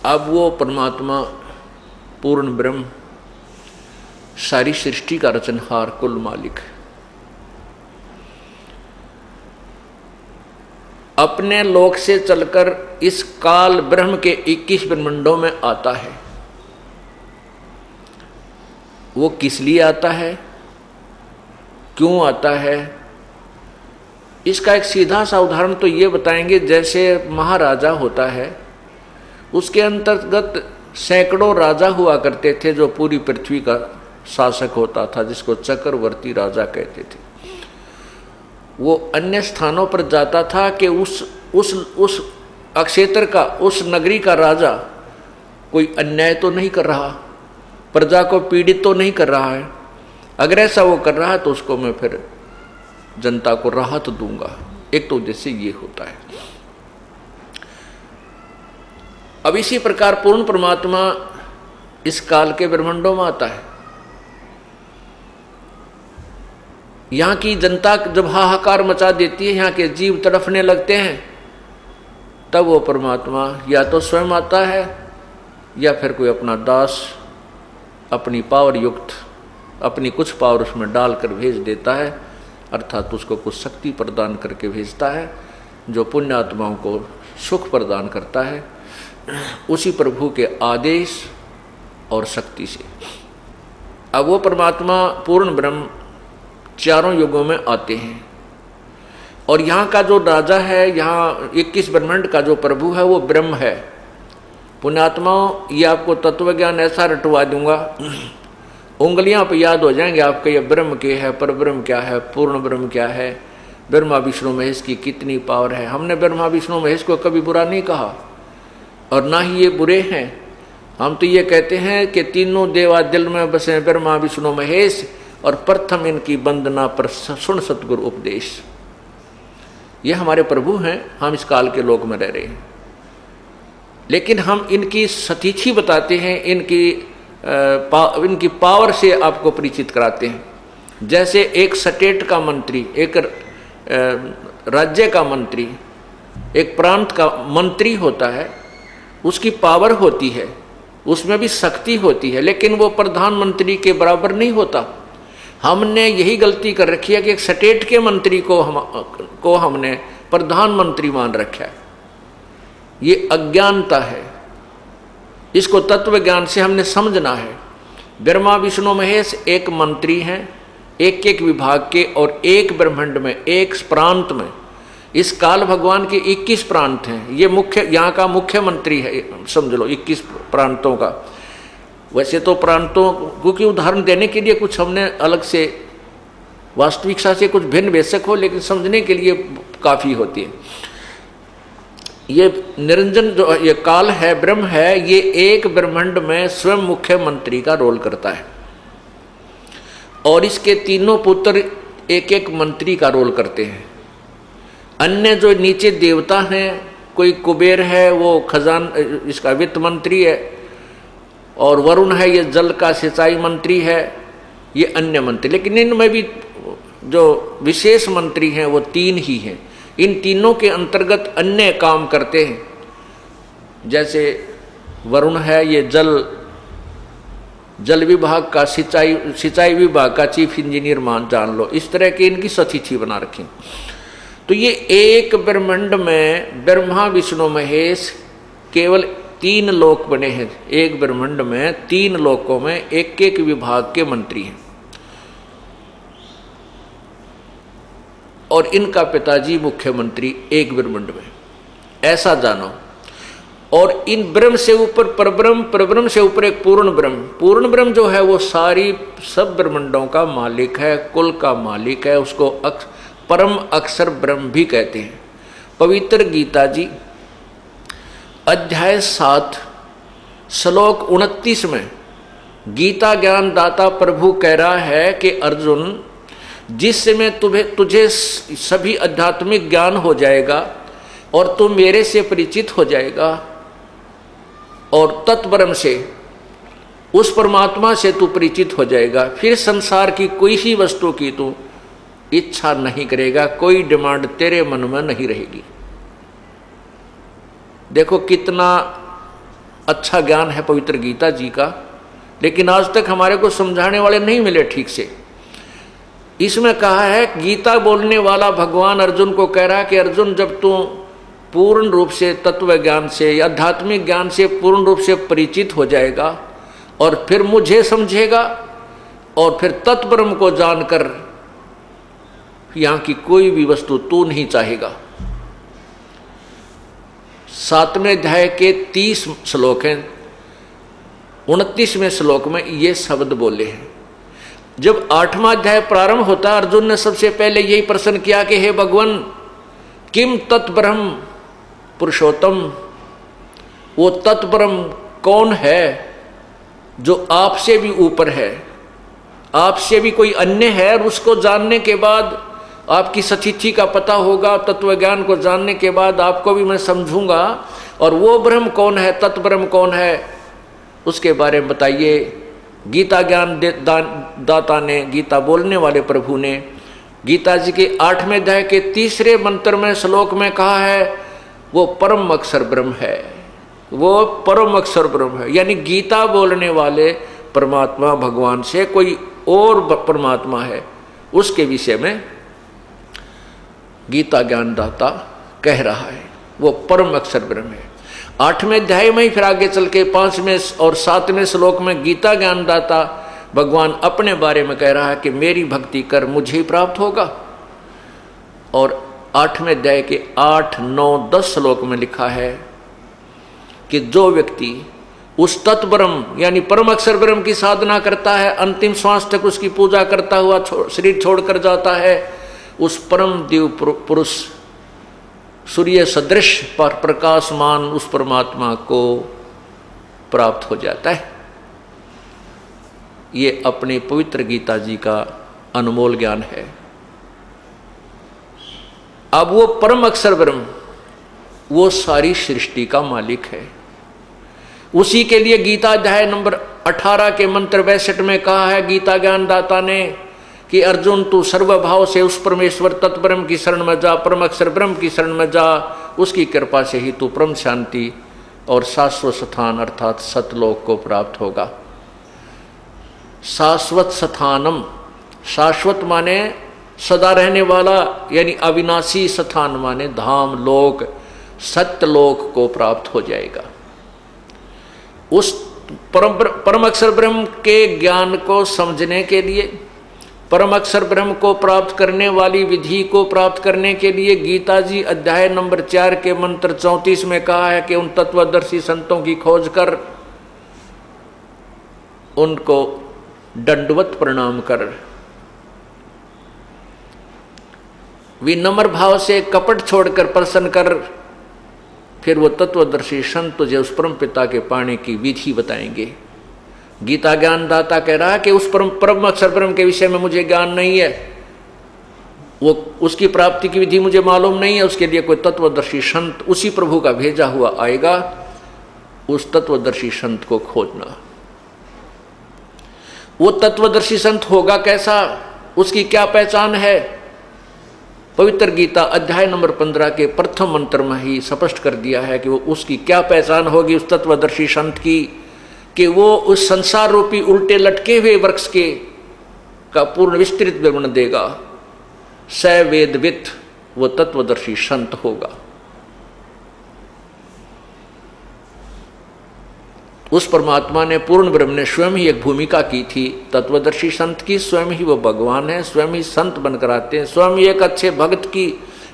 अब वो परमात्मा पूर्ण ब्रह्म सारी सृष्टि का रचनहार कुल मालिक अपने लोक से चलकर इस काल ब्रह्म के 21 ब्रह्मांडों में आता है। वो किस लिए आता है, क्यों आता है, इसका एक सीधा सा उदाहरण तो ये बताएंगे। जैसे महाराजा होता है, उसके अंतर्गत सैकड़ों राजा हुआ करते थे जो पूरी पृथ्वी का शासक होता था, जिसको चक्रवर्ती राजा कहते थे। वो अन्य स्थानों पर जाता था कि उस अक्षेत्र का, उस नगरी का राजा कोई अन्याय तो नहीं कर रहा, प्रजा को पीड़ित तो नहीं कर रहा है। अगर ऐसा वो कर रहा है तो उसको मैं फिर जनता को राहत दूंगा। एक तो उद्देश्य ये होता है। अब इसी प्रकार पूर्ण परमात्मा इस काल के ब्रह्मांडों में आता है। यहां की जनता जब हाहाकार मचा देती है, यहां के जीव तड़फने लगते हैं, तब वो परमात्मा या तो स्वयं आता है या फिर कोई अपना दास अपनी पावर युक्त अपनी कुछ पावर उसमें डालकर भेज देता है, अर्थात उसको कुछ शक्ति प्रदान करके भेजता है जो पुण्यात्माओं को सुख प्रदान करता है उसी प्रभु के आदेश और शक्ति से। अब वो परमात्मा पूर्ण ब्रह्म चारों युगों में आते हैं और यहाँ का जो राजा है, यहाँ 21 ब्रह्मांड का जो प्रभु है वो ब्रह्म है। पुण्यात्माओं, ये आपको तत्व ज्ञान ऐसा रटवा दूंगा, उंगलियां पे याद हो जाएंगे आपके। ये ब्रह्म के है, पर ब्रह्म क्या है, पूर्ण ब्रह्म क्या है, ब्रह्मा विष्णु महेश की कितनी पावर है। हमने ब्रह्मा विष्णु महेश को कभी बुरा नहीं कहा और ना ही ये बुरे हैं। हम तो ये कहते हैं कि तीनों देवा दिल में बसे ब्रह्मा विष्णु महेश और प्रथम इनकी वंदना पर सुन सतगुरु उपदेश। ये हमारे प्रभु हैं, हम इस काल के लोक में रह रहे हैं, लेकिन हम इनकी सतीथि बताते हैं, इनकी पावर से आपको परिचित कराते हैं। जैसे एक स्टेट का मंत्री, एक राज्य का मंत्री, एक प्रांत का मंत्री होता है, उसकी पावर होती है, उसमें भी शक्ति होती है, लेकिन वो प्रधानमंत्री के बराबर नहीं होता। हमने यही गलती कर रखी है कि एक स्टेट के मंत्री को हमने प्रधानमंत्री मान रखा है। ये अज्ञानता है, इसको तत्व ज्ञान से हमने समझना है। ब्रह्मा विष्णु महेश एक मंत्री हैं, एक एक विभाग के, और एक ब्रह्मांड में, एक प्रांत में। इस काल भगवान के 21 प्रांत हैं। ये मुख्य, यहाँ का मुख्यमंत्री है, समझ लो 21 प्रांतों का। वैसे तो प्रांतों क्योंकि उदाहरण देने के लिए कुछ हमने अलग से वास्तविकता से कुछ भिन्न बेशक हो, लेकिन समझने के लिए काफी होती है। ये निरंजन जो ये काल है, ब्रह्म है, ये एक ब्रह्मांड में स्वयं मुख्यमंत्री का रोल करता है और इसके तीनों पुत्र एक एक मंत्री का रोल करते हैं। अन्य जो नीचे देवता हैं, कोई कुबेर है वो खजान इसका वित्त मंत्री है, और वरुण है ये जल का सिंचाई मंत्री है, ये अन्य मंत्री। लेकिन इनमें भी जो विशेष मंत्री हैं वो 3 ही हैं। इन तीनों के अंतर्गत अन्य काम करते हैं। जैसे वरुण है ये जल विभाग का, सिंचाई विभाग का चीफ इंजीनियर जान लो। इस तरह की इनकी सतिथि बना रखी। तो ये एक ब्रह्मांड में ब्रह्मा विष्णु महेश केवल 3 लोक बने हैं। एक ब्रह्मांड में 3 लोकों में एक एक विभाग के मंत्री हैं और इनका पिताजी मुख्यमंत्री एक ब्रह्मांड में, ऐसा जानो। और इन ब्रह्म से ऊपर परब्रह्म, परब्रह्म से ऊपर एक पूर्ण ब्रह्म। पूर्ण ब्रह्म जो है वो सारी सब ब्रह्मांडों का मालिक है, कुल का मालिक है। उसको परम अक्षर ब्रह्म भी कहते हैं। पवित्र गीता जी अध्याय 7 श्लोक 29 में गीता ज्ञान दाता प्रभु कह रहा है कि अर्जुन, जिस समय तुझे सभी आध्यात्मिक ज्ञान हो जाएगा और तू मेरे से परिचित हो जाएगा और तत्ब्रह्म से, उस परमात्मा से तू परिचित हो जाएगा, फिर संसार की कोई ही वस्तु की तू इच्छा नहीं करेगा, कोई डिमांड तेरे मन में नहीं रहेगी। देखो कितना अच्छा ज्ञान है पवित्र गीता जी का, लेकिन आज तक हमारे को समझाने वाले नहीं मिले ठीक से। इसमें कहा है, गीता बोलने वाला भगवान अर्जुन को कह रहा है कि अर्जुन, जब तू पूर्ण रूप से तत्व ज्ञान से या आध्यात्मिक ज्ञान से पूर्ण रूप से परिचित हो जाएगा और फिर मुझे समझेगा और फिर तत्ब्रह्म को जानकर यहाँ की कोई भी वस्तु तू नहीं चाहेगा। 7वें अध्याय के 30 श्लोक हैं, 29वें श्लोक में ये शब्द बोले हैं। जब 8वां अध्याय प्रारंभ होता है, अर्जुन ने सबसे पहले यही प्रश्न किया कि हे भगवान, किम तत्ब्रह्म पुरुषोत्तम, वो तत्ब्रह्म कौन है जो आपसे भी ऊपर है, आपसे भी कोई अन्य है, और उसको जानने के बाद आपकी सचिथि का पता होगा, तत्व ज्ञान को जानने के बाद आपको भी मैं समझूंगा, और वो ब्रह्म कौन है, तत्ब्रह्म कौन है, उसके बारे में बताइए। गीता ज्ञान दाता ने, गीता बोलने वाले प्रभु ने गीता जी के 8वें अध्याय के 3 मंत्र में श्लोक में कहा है, वो परम अक्षर ब्रह्म है, वो परम अक्षर ब्रह्म है। यानी गीता बोलने वाले परमात्मा भगवान से कोई और परमात्मा है, उसके विषय में गीता ज्ञानदाता कह रहा है, वो परम अक्षर ब्रह्म है। 8वें अध्याय में ही फिर आगे चल के 5वें और 7वें श्लोक में गीता ज्ञानदाता भगवान अपने बारे में कह रहा है कि मेरी भक्ति कर, मुझे ही प्राप्त होगा। और 8वें अध्याय के 8, 9, 10 श्लोक में लिखा है कि जो व्यक्ति उस तत्ब्रह्म यानी परम अक्षर ब्रह्म की साधना करता है, अंतिम श्वास तक उसकी पूजा करता हुआ शरीर छोड़कर जाता है, उस परम दिव्य पुरुष सूर्य सदृश पर प्रकाशमान उस परमात्मा को प्राप्त हो जाता है। ये अपनी पवित्र गीता जी का अनमोल ज्ञान है। अब वो परम अक्षर ब्रह्म वो सारी सृष्टि का मालिक है। उसी के लिए गीता अध्याय नंबर 18 के मंत्र 62 में कहा है गीता ज्ञानदाता ने कि अर्जुन तू सर्वभाव से उस परमेश्वर तत्ब्रह्म की शरण में जा, परम अक्षर ब्रह्म की शरण में जा, उसकी कृपा से ही तू परम शांति और शाश्वत स्थान अर्थात सतलोक को प्राप्त होगा। शाश्वत स्थानम, शाश्वत माने सदा रहने वाला, यानी अविनाशी स्थान माने धाम लोक, सत्यलोक को प्राप्त हो जाएगा। उस परम अक्षर ब्रह्म के ज्ञान को समझने के लिए, परम अक्षर ब्रह्म को प्राप्त करने वाली विधि को प्राप्त करने के लिए गीता जी अध्याय नंबर 4 के मंत्र 34 में कहा है कि उन तत्वदर्शी संतों की खोज कर उनको दंडवत प्रणाम कर, विनम्र भाव से कपट छोड़कर प्रसन्न कर, फिर वो तत्वदर्शी संत तुझे उस परम पिता के पाने की विधि बताएंगे। गीता ज्ञानदाता कह रहा है कि उस परम अक्षर ब्रह्म के विषय में मुझे ज्ञान नहीं है, वो उसकी प्राप्ति की विधि मुझे मालूम नहीं है, उसके लिए कोई तत्वदर्शी संत उसी प्रभु का भेजा हुआ आएगा, उस तत्वदर्शी संत को खोजना। वो तत्वदर्शी संत होगा कैसा, उसकी क्या पहचान है? पवित्र गीता अध्याय नंबर 15 के प्रथम मंत्र में ही स्पष्ट कर दिया है कि वो उसकी क्या पहचान होगी उस तत्वदर्शी संत की, कि वो उस संसार रूपी उल्टे लटके हुए वृक्ष के का पूर्ण विस्तृत विवरण देगा। स वेदवित वो तत्वदर्शी संत होगा। उस परमात्मा ने, पूर्ण ब्रह्म ने स्वयं ही एक भूमिका की थी तत्वदर्शी संत की, स्वयं ही वो भगवान है, स्वयं ही संत बनकर आते हैं, स्वयं ही एक अच्छे भक्त की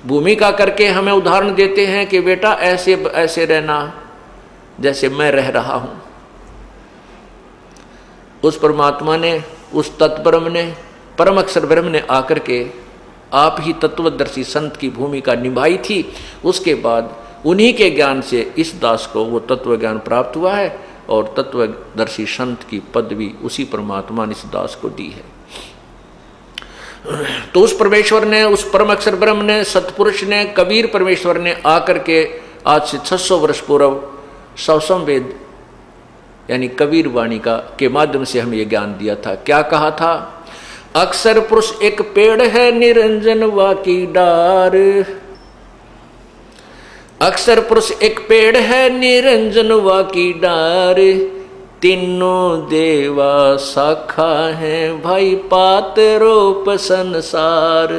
भूमिका करके हमें उदाहरण देते हैं कि बेटा ऐसे ऐसे रहना जैसे मैं रह रहा हूं। उस परमात्मा ने, उस तत्ब्रह्म ने, परम अक्षर ब्रह्म ने आकर के आप ही तत्वदर्शी संत की भूमिका निभाई थी। उसके बाद उन्हीं के ज्ञान से इस दास को वो तत्व ज्ञान प्राप्त हुआ है और तत्वदर्शी संत की पदवी उसी परमात्मा ने इस दास को दी है। तो उस परमेश्वर ने, उस परम अक्षर ब्रह्म ने, सतपुरुष ने, कबीर परमेश्वर ने आकर के आज से 600 वर्ष पूर्व सवसम वेद यानी कबीर वाणी का के माध्यम से हमें यह ज्ञान दिया था। क्या कहा था? अक्षर पुरुष एक पेड़ है निरंजन वाकी डार, अक्षर पुरुष एक पेड़ है निरंजन वा की डार, तीनों देवा शाखा है भाई पात रूप संसार।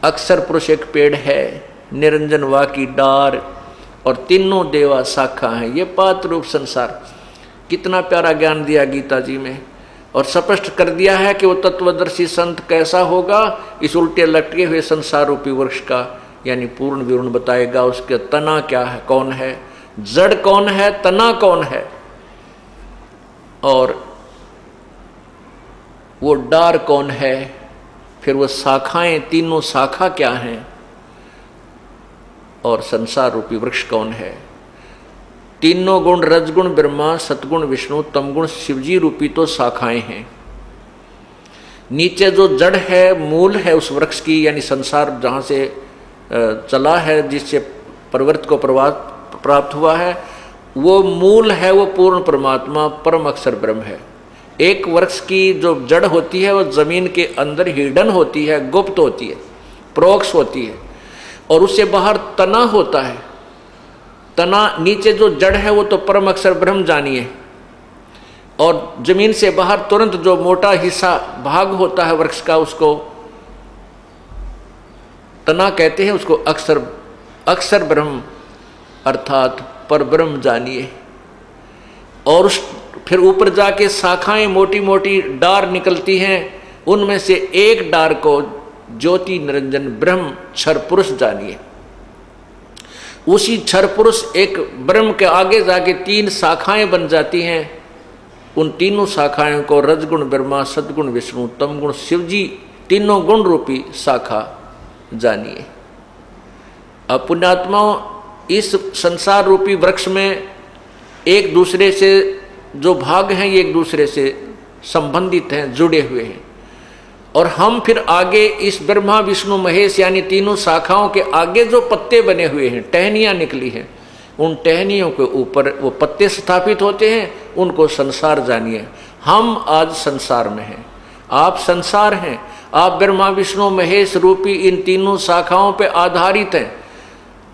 अक्षर पुरुष एक पेड़ है, निरंजन वा की डार, और तीनों देवा शाखा हैं, ये पात रूप संसार। कितना प्यारा ज्ञान दिया गीता जी में, और स्पष्ट कर दिया है कि वो तत्वदर्शी संत कैसा होगा। इस उल्टे लटके हुए संसार रूपी वृक्ष का यानी पूर्ण विवरण बताएगा। उसके तना क्या है, कौन है, जड़ कौन है, तना कौन है, और वो डार कौन है, फिर वो शाखाएं, तीनों शाखा क्या हैं, और संसार रूपी वृक्ष कौन है। तीनों गुण रजगुण ब्रह्मा, सतगुण विष्णु, तमगुण शिवजी रूपी तो शाखाएं हैं। नीचे जो जड़ है, मूल है उस वृक्ष की, यानी संसार जहाँ से चला है, जिससे प्रवृत्ति को प्राप्त हुआ है, वो मूल है, वो पूर्ण परमात्मा परम अक्षर ब्रह्म है। एक वृक्ष की जो जड़ होती है वो जमीन के अंदर हिडन होती है, गुप्त होती है, प्रोक्ष होती है, और उससे बाहर तना होता है। तना नीचे जो जड़ है वो तो परम अक्षर ब्रह्म जानिए, और जमीन से बाहर तुरंत जो मोटा हिस्सा भाग होता है वृक्ष का, उसको तना कहते हैं, उसको अक्षर ब्रह्म अर्थात पर ब्रह्म जानिए। और फिर ऊपर जाके शाखाएं मोटी मोटी डार निकलती हैं, उनमें से एक डार को ज्योति निरंजन ब्रह्म क्षर पुरुष जानिए। उसी क्षर पुरुष एक ब्रह्म के आगे जाके तीन शाखाएं बन जाती हैं। उन तीनों शाखाओं को रजगुण ब्रह्मा, सदगुण विष्णु, तमगुण शिवजी, तीनों गुण रूपी शाखा जानिए। अब पुण्यात्माओं, इस संसार रूपी वृक्ष में एक दूसरे से जो भाग हैं ये एक दूसरे से संबंधित हैं, जुड़े हुए हैं, और हम फिर आगे इस ब्रह्मा विष्णु महेश यानी तीनों शाखाओं के आगे जो पत्ते बने हुए हैं, टहनियाँ निकली हैं, उन टहनियों के ऊपर वो पत्ते स्थापित होते हैं, उनको संसार जानिए। हम आज संसार में हैं, आप संसार हैं, आप ब्रह्मा विष्णु महेश रूपी इन तीनों शाखाओं पे आधारित हैं।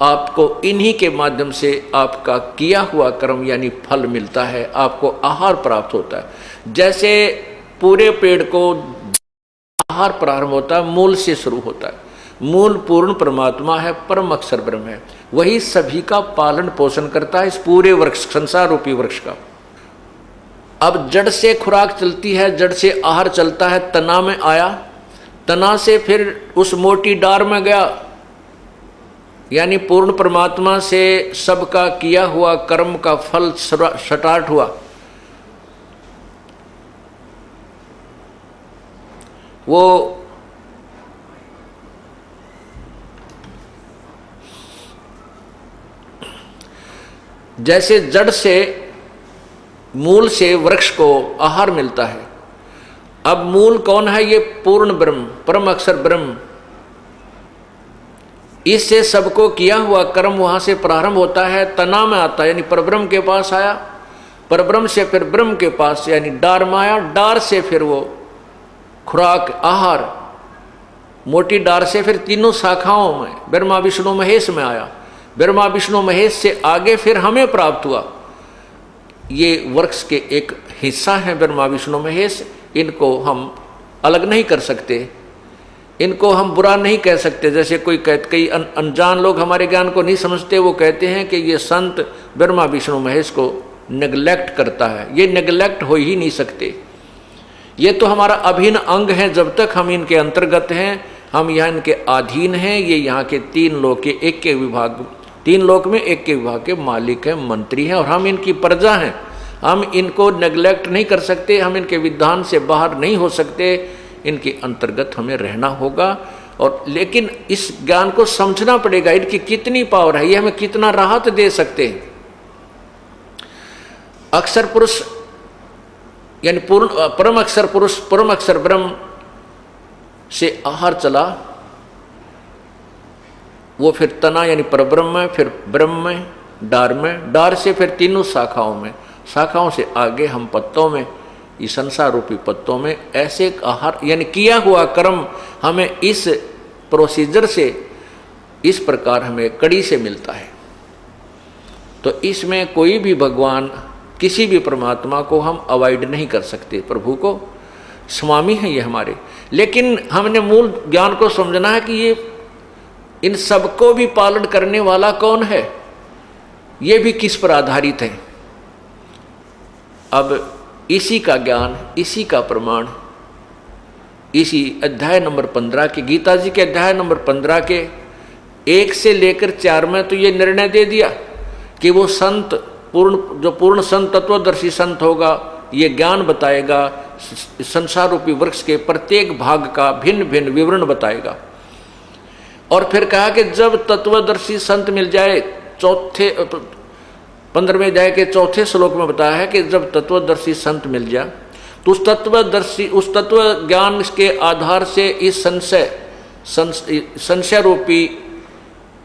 आपको इन्हीं के माध्यम से आपका किया हुआ कर्म यानी फल मिलता है, आपको आहार प्राप्त होता है। जैसे पूरे पेड़ को आहार प्रारंभ होता है, मूल से शुरू होता है। मूल पूर्ण परमात्मा है, परम अक्षर ब्रह्म है, वही सभी का पालन पोषण करता है, इस पूरे वृक्ष संसार रूपी वृक्ष का। अब जड़ से खुराक चलती है, जड़ से आहार चलता है, तना में आया, तना से फिर उस मोटी डार में गया, यानी पूर्ण परमात्मा से सबका किया हुआ कर्म का फल स्टार्ट हुआ। वो जैसे जड़ से मूल से वृक्ष को आहार मिलता है। अब मूल कौन है? ये पूर्ण ब्रह्म, परम अक्षर ब्रह्म। इससे सबको किया हुआ कर्म वहां से प्रारंभ होता है, तना में आता है, यानी परब्रह्म के पास आया, परब्रह्म से फिर ब्रह्म के पास यानी डार में आया, डार से फिर वो खुराक आहार, मोटी डार से फिर तीनों शाखाओं में ब्रह्मा विष्णु महेश में आया, ब्रह्मा विष्णु महेश से आगे फिर हमें प्राप्त हुआ। ये वृक्ष के एक हिस्सा है ब्रह्मा विष्णु महेश, इनको हम अलग नहीं कर सकते, इनको हम बुरा नहीं कह सकते। जैसे कई अनजान लोग हमारे ज्ञान को नहीं समझते, वो कहते हैं कि ये संत ब्रह्मा विष्णु महेश को नेग्लेक्ट करता है। ये नेग्लेक्ट हो ही नहीं सकते, ये तो हमारा अभिन्न अंग है। जब तक हम इनके अंतर्गत हैं, हम यहाँ इनके अधीन हैं। ये यहाँ के तीन लोक के एक के विभाग, तीन लोक में एक के विभाग के मालिक हैं, मंत्री हैं, और हम इनकी प्रजा हैं। हम इनको नेग्लेक्ट नहीं कर सकते, हम इनके विधान से बाहर नहीं हो सकते, इनके अंतर्गत हमें रहना होगा। और लेकिन इस ज्ञान को समझना पड़ेगा, इनकी कितनी पावर है, ये हमें कितना राहत दे सकते हैं। अक्षर पुरुष यानी परम अक्षर पुरुष, परम अक्षर ब्रह्म से आहार चला, वो फिर तना यानी परब्रह्म में, फिर ब्रह्म में, डार में, डार से फिर तीनों शाखाओं में, शाखाओं से आगे हम पत्तों में, इस संसार रूपी पत्तों में। ऐसे आहार यानी किया हुआ कर्म हमें इस प्रोसीजर से इस प्रकार हमें कड़ी से मिलता है। तो इसमें कोई भी भगवान, किसी भी परमात्मा को हम अवॉइड नहीं कर सकते। प्रभु को स्वामी है ये हमारे, लेकिन हमने मूल ज्ञान को समझना है कि ये इन सबको भी पालन करने वाला कौन है, ये भी किस पर आधारित है। अब इसी का ज्ञान, इसी का प्रमाण इसी अध्याय नंबर 15 के, गीता जी के अध्याय नंबर 15 के 1 से लेकर 4 में तो ये निर्णय दे दिया कि वो संत जो पूर्ण संत, तत्वदर्शी संत होगा, ये ज्ञान बताएगा, संसार रूपी वृक्ष के प्रत्येक भाग का भिन्न भिन्न विवरण बताएगा। और फिर कहा कि जब तत्वदर्शी संत मिल जाए, 15वें अध्याय के 4 श्लोक में बताया है कि जब तत्वदर्शी संत मिल जाए तो उस तत्व ज्ञान के आधार से इस संशय रूपी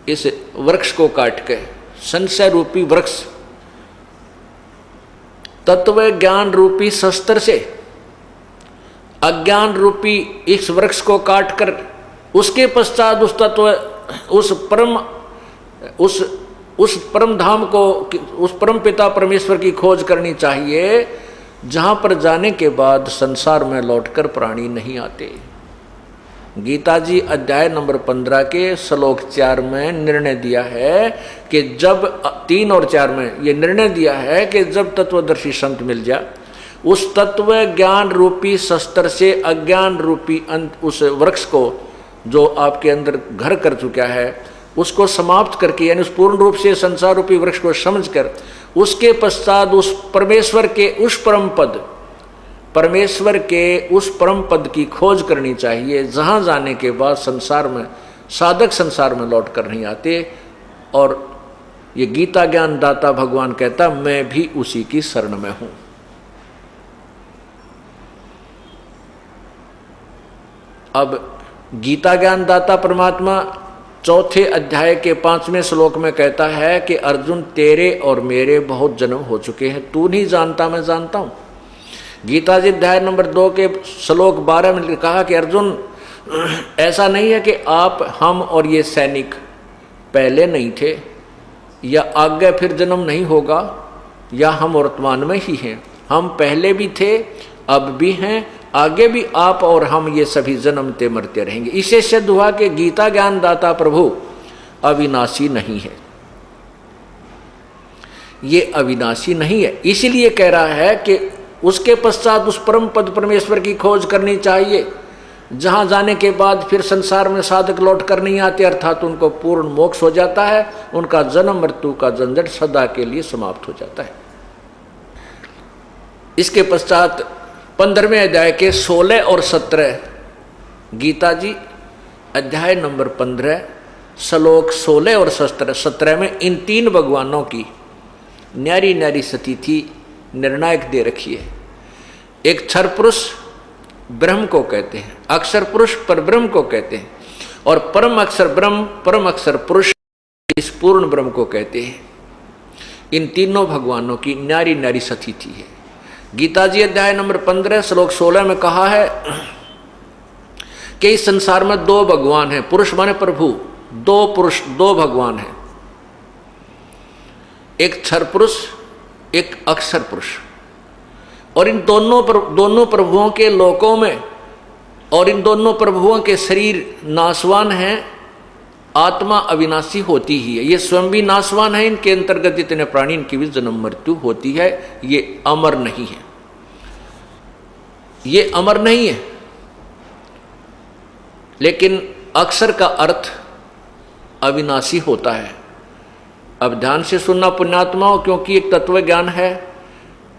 इस वृक्ष को काट के, संशय रूपी वृक्ष तत्व ज्ञान रूपी शस्त्र से अज्ञान रूपी इस वृक्ष को काट कर उसके पश्चात उस तत्व, उस परम धाम को, उस परम पिता परमेश्वर की खोज करनी चाहिए, जहां पर जाने के बाद संसार में लौटकर प्राणी नहीं आते। गीता जी अध्याय नंबर 15 के श्लोक 4 में निर्णय दिया है कि जब 3 और 4 में ये निर्णय दिया है कि जब तत्वदर्शी संत मिल जाए, उस तत्व ज्ञान रूपी शस्त्र से अज्ञान रूपी उस वृक्ष को जो आपके अंदर घर कर चुका है उसको समाप्त करके, यानी उस पूर्ण रूप से संसार रूपी वृक्ष को समझकर उसके पश्चात उस परमेश्वर के उस परम पद, परमेश्वर के उस परम पद की खोज करनी चाहिए, जहां जाने के बाद संसार में साधक संसार में लौट कर नहीं आते। और ये गीता ज्ञान दाता भगवान कहता मैं भी उसी की शरण में हूं। अब गीता ज्ञान दाता परमात्मा 4 अध्याय के 5वें श्लोक में कहता है कि अर्जुन तेरे और मेरे बहुत जन्म हो चुके हैं, तू नहीं जानता मैं जानता हूं। गीता जी अध्याय नंबर 2 के श्लोक 12 में कहा कि अर्जुन ऐसा नहीं है कि आप, हम और ये सैनिक पहले नहीं थे या आगे फिर जन्म नहीं होगा, या हम वर्तमान में ही हैं। हम पहले भी थे, अब भी हैं, आगे भी आप और हम ये सभी जन्मते मरते रहेंगे। इसे सिद्ध हुआ कि गीता ज्ञान दाता प्रभु अविनाशी नहीं है, ये अविनाशी नहीं है। इसीलिए कह रहा है कि उसके पश्चात उस परम पद परमेश्वर की खोज करनी चाहिए, जहां जाने के बाद फिर संसार में साधक लौट कर नहीं आते, अर्थात उनको पूर्ण मोक्ष हो जाता है, उनका जन्म मृत्यु का झंझट सदा के लिए समाप्त हो जाता है। इसके पश्चात 15वें अध्याय के 16 और 17, गीता जी अध्याय नंबर 15 श्लोक 16 और 17 में इन 3 भगवानों की न्यारी न्यारी स्थिति निर्णायक दे रखी है। एक क्षर पुरुष ब्रह्म को कहते हैं, अक्षर पुरुष परब्रह्म को कहते हैं, और परम अक्षर ब्रह्म, परम अक्षर पुरुष इस पूर्ण ब्रह्म को कहते हैं। इन तीनों भगवानों की न्यारी न्यारी स्थिति है। गीता जी अध्याय नंबर 15 श्लोक 16 में कहा है कि इस संसार में 2 भगवान हैं, पुरुष माने प्रभु, 2 पुरुष, 2 भगवान हैं, एक क्षर पुरुष, एक अक्षर पुरुष। और इन दोनों प्रभुओं के लोकों में और इन दोनों प्रभुओं के शरीर नाशवान हैं, आत्मा अविनाशी होती ही है। ये स्वयं भी नाशवान है, इनके अंतर्गत जितने प्राणी, इनकी भी जन्म मृत्यु होती है। ये अमर नहीं है, ये अमर नहीं है। लेकिन अक्षर का अर्थ अविनाशी होता है। अब ध्यान से सुनना पुण्यात्माओं, क्योंकि एक तत्व ज्ञान है,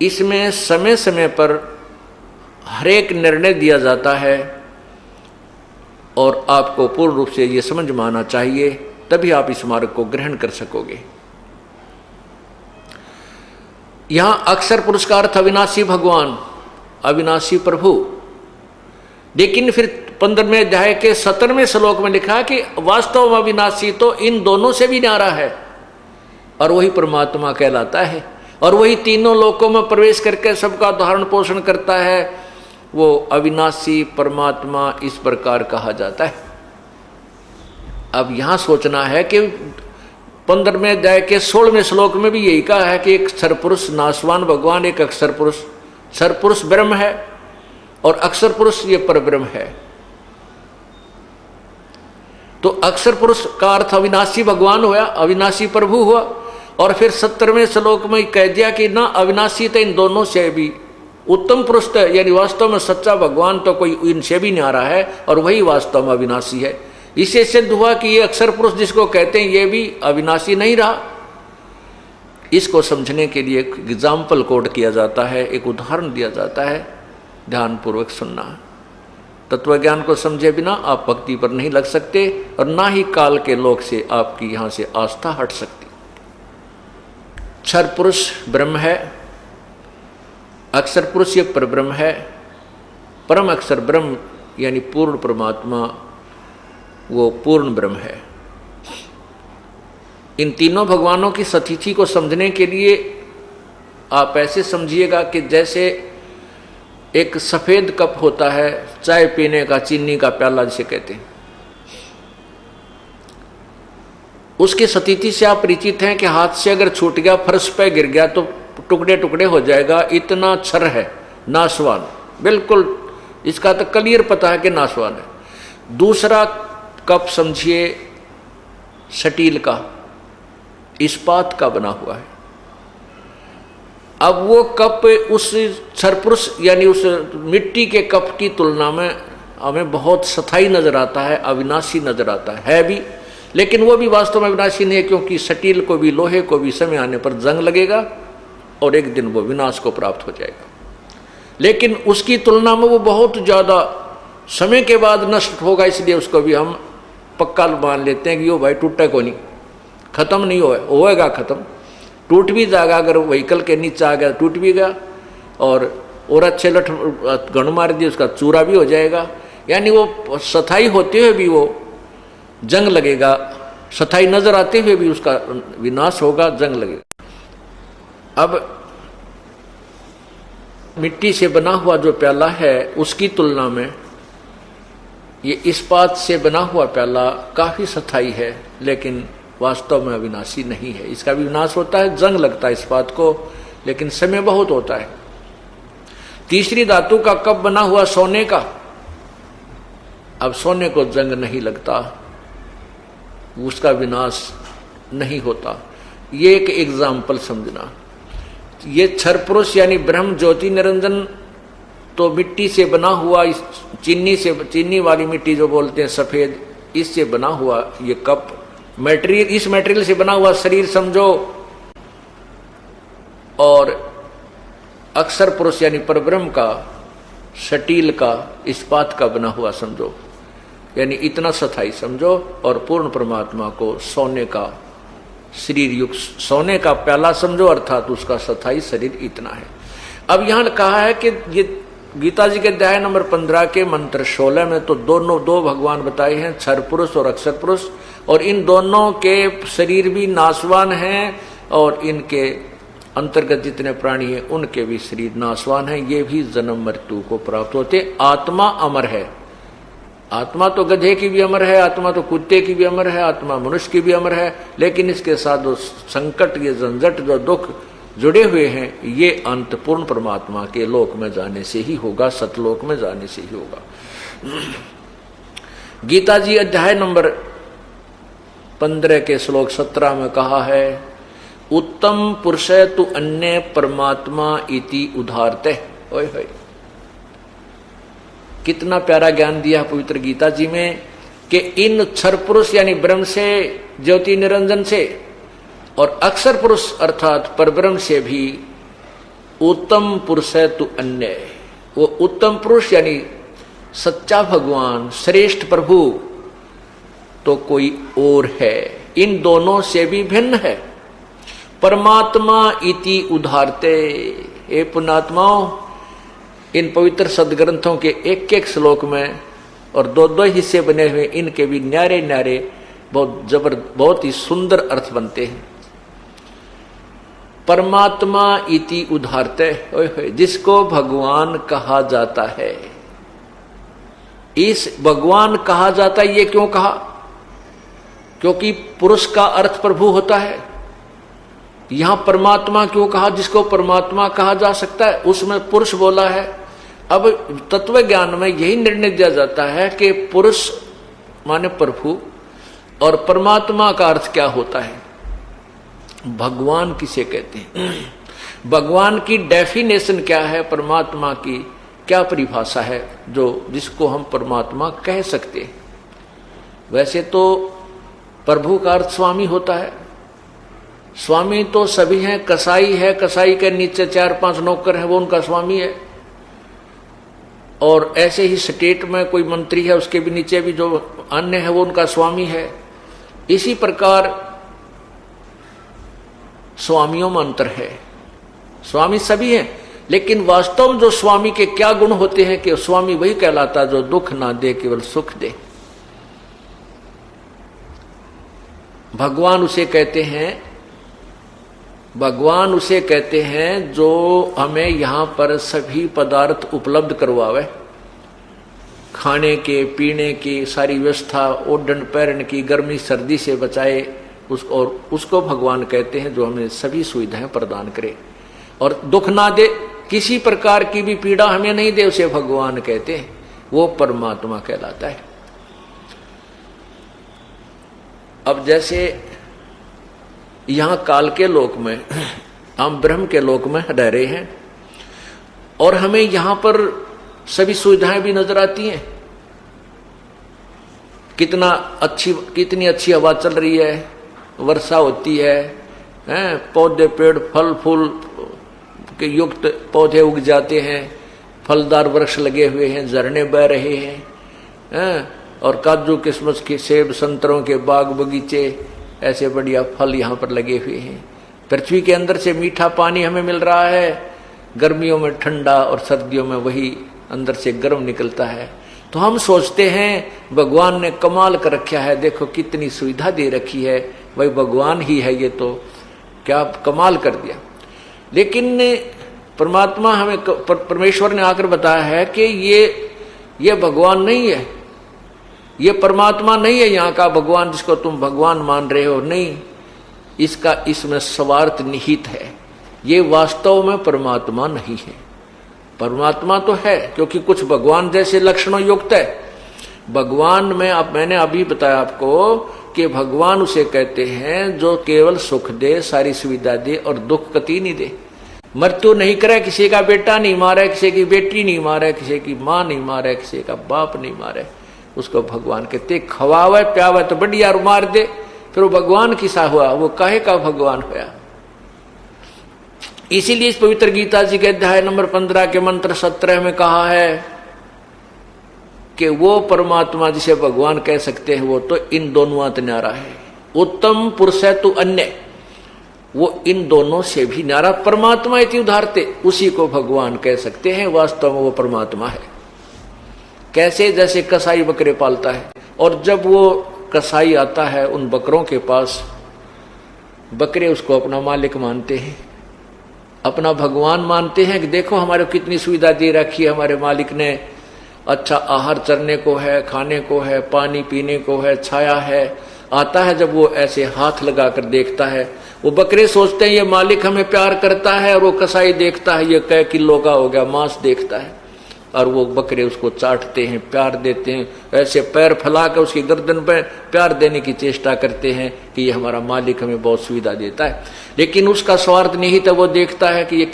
इसमें समय समय पर हर एक निर्णय दिया जाता है और आपको पूर्ण रूप से ये समझ में आना चाहिए, तभी आप इस मार्ग को ग्रहण कर सकोगे। यहां अक्षर पुरुष का अर्थ अविनाशी भगवान, अविनाशी प्रभु। लेकिन फिर 15वें अध्याय के 17वें श्लोक में लिखा कि वास्तव में अविनाशी तो इन दोनों से भी न्यारा है, और वही परमात्मा कहलाता है, और वही तीनों लोकों में प्रवेश करके सबका धारण पोषण करता है। वो अविनाशी परमात्मा इस प्रकार कहा जाता है। अब यहां सोचना है कि 15वें अध्याय के 16वें श्लोक में भी यही कहा है कि एक सरपुरुष नाशवान भगवान, एक अक्षर पुरुष, सरपुरुष ब्रह्म है और अक्षर पुरुष ये परब्रह्म है। तो अक्षर पुरुष का अर्थ अविनाशी भगवान हुआ, अविनाशी प्रभु हुआ। और फिर 17वें श्लोक में कह दिया कि ना अविनाशी तो इन दोनों से भी उत्तम पुरुष, यानी वास्तव में सच्चा भगवान तो कोई इनसे भी नहीं आ रहा है और वही वास्तव में अविनाशी है। इससे सिद्ध हुआ कि ये अक्षर पुरुष जिसको कहते हैं ये भी अविनाशी नहीं रहा। इसको समझने के लिए एक एग्जाम्पल कोट किया जाता है, एक उदाहरण दिया जाता है, ध्यानपूर्वक सुनना। तत्व ज्ञान को समझे बिना आप भक्ति पर नहीं लग सकते और ना ही काल के लोक से आपकी यहां से आस्था हट सकती। क्षर पुरुष ब्रह्म है, अक्षर पुरुष ये परब्रह्म है, परम अक्षर ब्रह्म यानी पूर्ण परमात्मा वो पूर्ण ब्रह्म है। इन तीनों भगवानों की सतिथि को समझने के लिए आप ऐसे समझिएगा कि जैसे एक सफेद कप होता है, चाय पीने का चीनी का प्याला जिसे कहते हैं, उसकी सतिथि से आप परिचित हैं कि हाथ से अगर छूट गया, फर्श पे गिर गया तो टुकड़े टुकड़े हो जाएगा, इतना क्षर है, नाशवान, बिल्कुल इसका तो क्लियर पता है कि नाशवान है। दूसरा कप समझिए स्टील का, इस्पात का बना हुआ है। अब वो कप उस सरपुरुष यानी उस मिट्टी के कप की तुलना में हमें बहुत स्थायी नजर आता है, अविनाशी नजर आता है भी, लेकिन वो भी वास्तव में अविनाशी नहीं है, क्योंकि स्टील को भी लोहे को भी समय आने पर जंग लगेगा और एक दिन वो विनाश को प्राप्त हो जाएगा। लेकिन उसकी तुलना में वो बहुत ज़्यादा समय के बाद नष्ट होगा, इसलिए उसको भी हम पक्का मान लेते हैं कि यो भाई टूटा को नहीं, खत्म नहीं होएगा, खत्म टूट भी जाएगा। अगर व्हीकल के नीचे आ गया टूट भी गया और अच्छे लठ गण मार दिए उसका चूरा भी हो जाएगा। यानी वो स्थायी होते हुए भी वो जंग लगेगा, स्थायी नजर आते हुए भी उसका विनाश होगा, जंग लगेगा। अब मिट्टी से बना हुआ जो प्याला है उसकी तुलना में ये इस्पात से बना हुआ प्याला काफी स्थायी है, लेकिन वास्तव में अविनाशी नहीं है। इसका भी विनाश होता है, जंग लगता है इस्पात को, लेकिन समय बहुत होता है। तीसरी धातु का कप बना हुआ सोने का, अब सोने को जंग नहीं लगता, उसका विनाश नहीं होता। ये एक एग्जाम्पल समझना। ये क्षर पुरुष यानी ब्रह्म ज्योति निरंजन तो मिट्टी से बना हुआ, इस चीनी वाली मिट्टी जो बोलते हैं सफेद, इससे बना हुआ ये कप मटेरियल, इस मटेरियल से बना हुआ शरीर समझो, और अक्षर पुरुष यानी परब्रह्म का स्टील का इस्पात का बना हुआ समझो, यानी इतना स्थायी समझो। और पूर्ण परमात्मा को सोने का शरीर युक्त, सोने का प्याला समझो, अर्थात उसका स्थायी शरीर इतना है। अब यहां कहा है कि ये गीता जी के अध्याय नंबर 15 के मंत्र 16 में तो दो भगवान बताए हैं, क्षर पुरुष और अक्षर पुरुष, और इन दोनों के शरीर भी नाशवान हैं और इनके अंतर्गत जितने प्राणी हैं उनके भी शरीर नाशवान हैं, ये भी जन्म मृत्यु को प्राप्त होते। आत्मा अमर है, आत्मा तो गधे की भी अमर है, आत्मा तो कुत्ते की भी अमर है, आत्मा मनुष्य की भी अमर है, लेकिन इसके साथ जो संकट, ये झंझट, जो दुख जुड़े हुए हैं, ये अंत पूर्ण परमात्मा के लोक में जाने से ही होगा, सतलोक में जाने से ही होगा। गीता जी अध्याय नंबर 15 के श्लोक 17 में कहा है, उत्तम पुरुष तु अन्य परमात्मा इति उदारते। ओए होए, कितना प्यारा ज्ञान दिया पवित्र गीता जी में कि इन क्षर पुरुष यानी ब्रह्म से, ज्योति निरंजन से, और अक्षर पुरुष अर्थात परब्रह्म से भी उत्तम पुरुष है तु अन्य। वो उत्तम पुरुष यानी सच्चा भगवान, श्रेष्ठ प्रभु तो कोई और है, इन दोनों से भी भिन्न है। परमात्मा इति उदारते। हे पुण्यात्माओं, इन पवित्र सदग्रंथों के एक एक श्लोक में और दो हिस्से बने हुए, इनके भी न्यारे न्यारे बहुत ही सुंदर अर्थ बनते हैं। परमात्मा इति उदारते, जिसको भगवान कहा जाता है। इस भगवान कहा जाता है, ये क्यों कहा? क्योंकि पुरुष का अर्थ प्रभु होता है। यहां परमात्मा क्यों कहा, जिसको परमात्मा कहा जा सकता है उसमें पुरुष बोला है। अब तत्व ज्ञान में यही निर्णय दिया जाता है कि पुरुष माने प्रभु और परमात्मा का अर्थ क्या होता है, भगवान किसे कहते हैं, भगवान की डेफिनेशन क्या है, परमात्मा की क्या परिभाषा है जो जिसको हम परमात्मा कह सकते हैं। वैसे तो प्रभु का अर्थ स्वामी होता है। स्वामी तो सभी हैं, कसाई है, कसाई के नीचे 4-5 नौकर हैं, वो उनका स्वामी है। और ऐसे ही स्टेट में कोई मंत्री है, उसके भी नीचे भी जो अन्य है वो उनका स्वामी है। इसी प्रकार स्वामियों में अंतर है। स्वामी सभी हैं, लेकिन वास्तव में जो स्वामी के क्या गुण होते हैं कि स्वामी वही कहलाता जो दुख ना दे, केवल सुख दे। भगवान उसे कहते हैं, भगवान उसे कहते हैं जो हमें यहां पर सभी पदार्थ उपलब्ध करवावे, खाने के पीने की सारी व्यवस्था, ओढ़न पहनने की, गर्मी सर्दी से बचाए उसको, और उसको भगवान कहते हैं जो हमें सभी सुविधाएं प्रदान करे और दुख ना दे, किसी प्रकार की भी पीड़ा हमें नहीं दे, उसे भगवान कहते हैं, वो परमात्मा कहलाता है। अब जैसे यहां काल के लोक में, हम ब्रह्म के लोक में रह रहे हैं और हमें यहां पर सभी सुविधाएं भी नजर आती हैं। कितनी अच्छी हवा चल रही है, वर्षा होती है, पौधे पेड़ फल फूल के युक्त पौधे उग जाते हैं, फलदार वृक्ष लगे हुए हैं, झरने बह रहे हैं, और काजू किस्मस के सेब संतरों के बाग बगीचे, ऐसे बढ़िया फल यहाँ पर लगे हुए हैं। पृथ्वी के अंदर से मीठा पानी हमें मिल रहा है, गर्मियों में ठंडा और सर्दियों में वही अंदर से गर्म निकलता है। तो हम सोचते हैं भगवान ने कमाल कर रखा है, देखो कितनी सुविधा दे रखी है, वही भगवान ही है, ये तो क्या कमाल कर दिया। लेकिन परमात्मा हमें, परमेश्वर ने आकर बताया है कि ये भगवान नहीं है, ये परमात्मा नहीं है, यहाँ का भगवान जिसको तुम भगवान मान रहे हो, नहीं, इसमें स्वार्थ निहित है, ये वास्तव में परमात्मा नहीं है। परमात्मा तो है क्योंकि कुछ भगवान जैसे लक्षणों युक्त है। भगवान में अब मैंने अभी बताया आपको कि भगवान उसे कहते हैं जो केवल सुख दे, सारी सुविधा दे और दुख कति नहीं दे, मृत्यु नहीं करे, किसी का बेटा नहीं मारे, किसी की बेटी नहीं मारे, किसी की माँ नहीं मारे, किसी का बाप नहीं मारे, उसको भगवान कहते। खवावे प्यावे तो बढ़िया मार दे, फिर वो भगवान किसा हुआ, वो काहे का भगवान होया। इसीलिए इस पवित्र गीता जी के अध्याय नंबर 15 के मंत्र 17 में कहा है कि वो परमात्मा जिसे भगवान कह सकते हैं वो तो इन दोनों न्यारा है, उत्तम पुरुष है तू अन्य, वो इन दोनों से भी न्यारा परमात्मा इति उदाहरते, उसी को भगवान कह सकते हैं। वास्तव में वो परमात्मा है। कैसे, जैसे कसाई बकरे पालता है और जब वो कसाई आता है उन बकरों के पास, बकरे उसको अपना मालिक मानते हैं, अपना भगवान मानते हैं कि देखो हमारे को कितनी सुविधा दे रखी है, हमारे मालिक ने अच्छा आहार चरने को है, खाने को है, पानी पीने को है, छाया है। आता है जब वो ऐसे हाथ लगाकर देखता है, वो बकरे सोचते हैं ये मालिक हमें प्यार करता है, और वो कसाई देखता है ये कै किलो का हो गया मांस देखता है, और वो बकरे उसको चाटते हैं, प्यार देते हैं, ऐसे पैर फैला कर उसकी गर्दन पर प्यार देने की चेष्टा करते हैं कि ये हमारा मालिक हमें बहुत सुविधा देता है। लेकिन उसका स्वार्थ निहित है, वो देखता है कि ये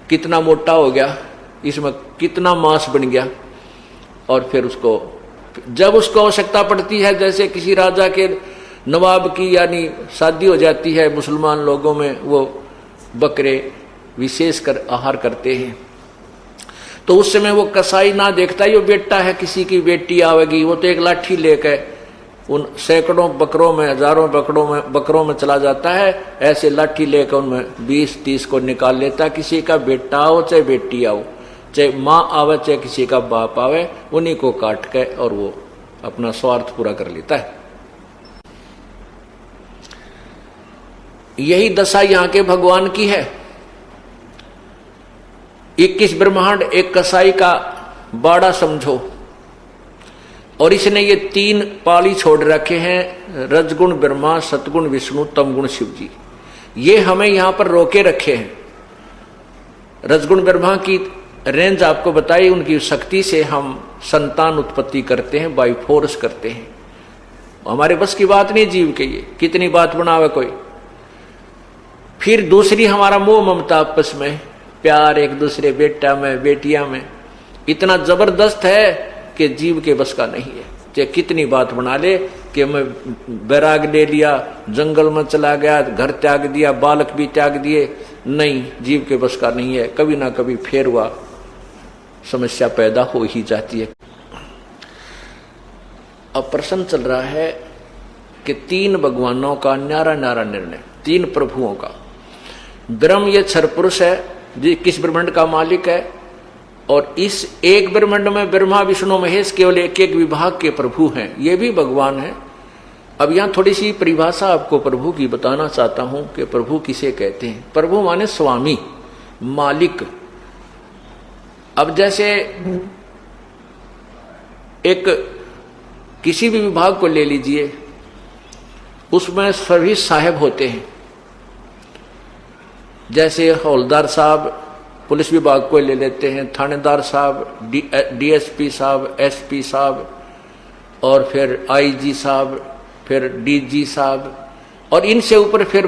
कितना मोटा हो गया, इसमें कितना मांस बन गया, और फिर उसको जब उसको आवश्यकता पड़ती है, जैसे किसी राजा के नवाब की यानी शादी हो जाती है मुसलमान लोगों में, वो बकरे विशेष कर आहार करते हैं, तो उस समय वो कसाई ना देखता ये बेटा है, किसी की बेटी आवेगी, वो तो एक लाठी लेकर उन सैकड़ों बकरों में, हजारों बकरों में चला जाता है, ऐसे लाठी लेकर उनमें 20-30 को निकाल लेता। किसी का बेटा आओ चाहे बेटी आओ, चाहे माँ आवे चाहे किसी का बाप आवे, उन्हीं को काट के और वो अपना स्वार्थ पूरा कर लेता है। यही दशा यहाँ के भगवान की है। 21 ब्रह्मांड एक कसाई का बाड़ा समझो, और इसने ये 3 पाली छोड़ रखे हैं, रजगुण ब्रह्मा, सतगुण विष्णु, तमगुण शिव जी। ये हमें यहां पर रोके रखे हैं। रजगुण ब्रह्मा की रेंज आपको बताई, उनकी शक्ति से हम संतान उत्पत्ति करते हैं, बाई फोर्स करते हैं। हमारे बस की बात नहीं जीव के, ये कितनी बात बनावे कोई। फिर दूसरी हमारा मोह ममता, आपस में प्यार, एक दूसरे बेटा में बेटियां में इतना जबरदस्त है कि जीव के बस का नहीं है। चाहे कितनी बात बना ले कि मैं बैराग ले लिया, जंगल में चला गया, घर त्याग दिया, बालक भी त्याग दिए, नहीं, जीव के बस का नहीं है। कभी ना कभी फेर हुआ समस्या पैदा हो ही जाती है। अब प्रश्न चल रहा है कि 3 भगवानों का न्यारा न्यारा निर्णय, 3 प्रभुओं का। ब्रह्म ये क्षर पुरुष है, जी किस ब्रह्मांड का मालिक है, और इस एक ब्रह्मांड में ब्रह्मा विष्णु महेश केवल एक एक विभाग के प्रभु हैं, ये भी भगवान है। अब यहां थोड़ी सी परिभाषा आपको प्रभु की बताना चाहता हूं कि प्रभु किसे कहते हैं। प्रभु माने स्वामी, मालिक। अब जैसे एक किसी भी विभाग को ले लीजिए, उसमें सभी साहेब होते हैं। जैसे हौलदार साहब, पुलिस विभाग को ले लेते हैं, थानेदार साहब, डीएसपी साहब, एसपी साहब, और फिर आईजी साहब, फिर डीजी साहब, और इनसे ऊपर फिर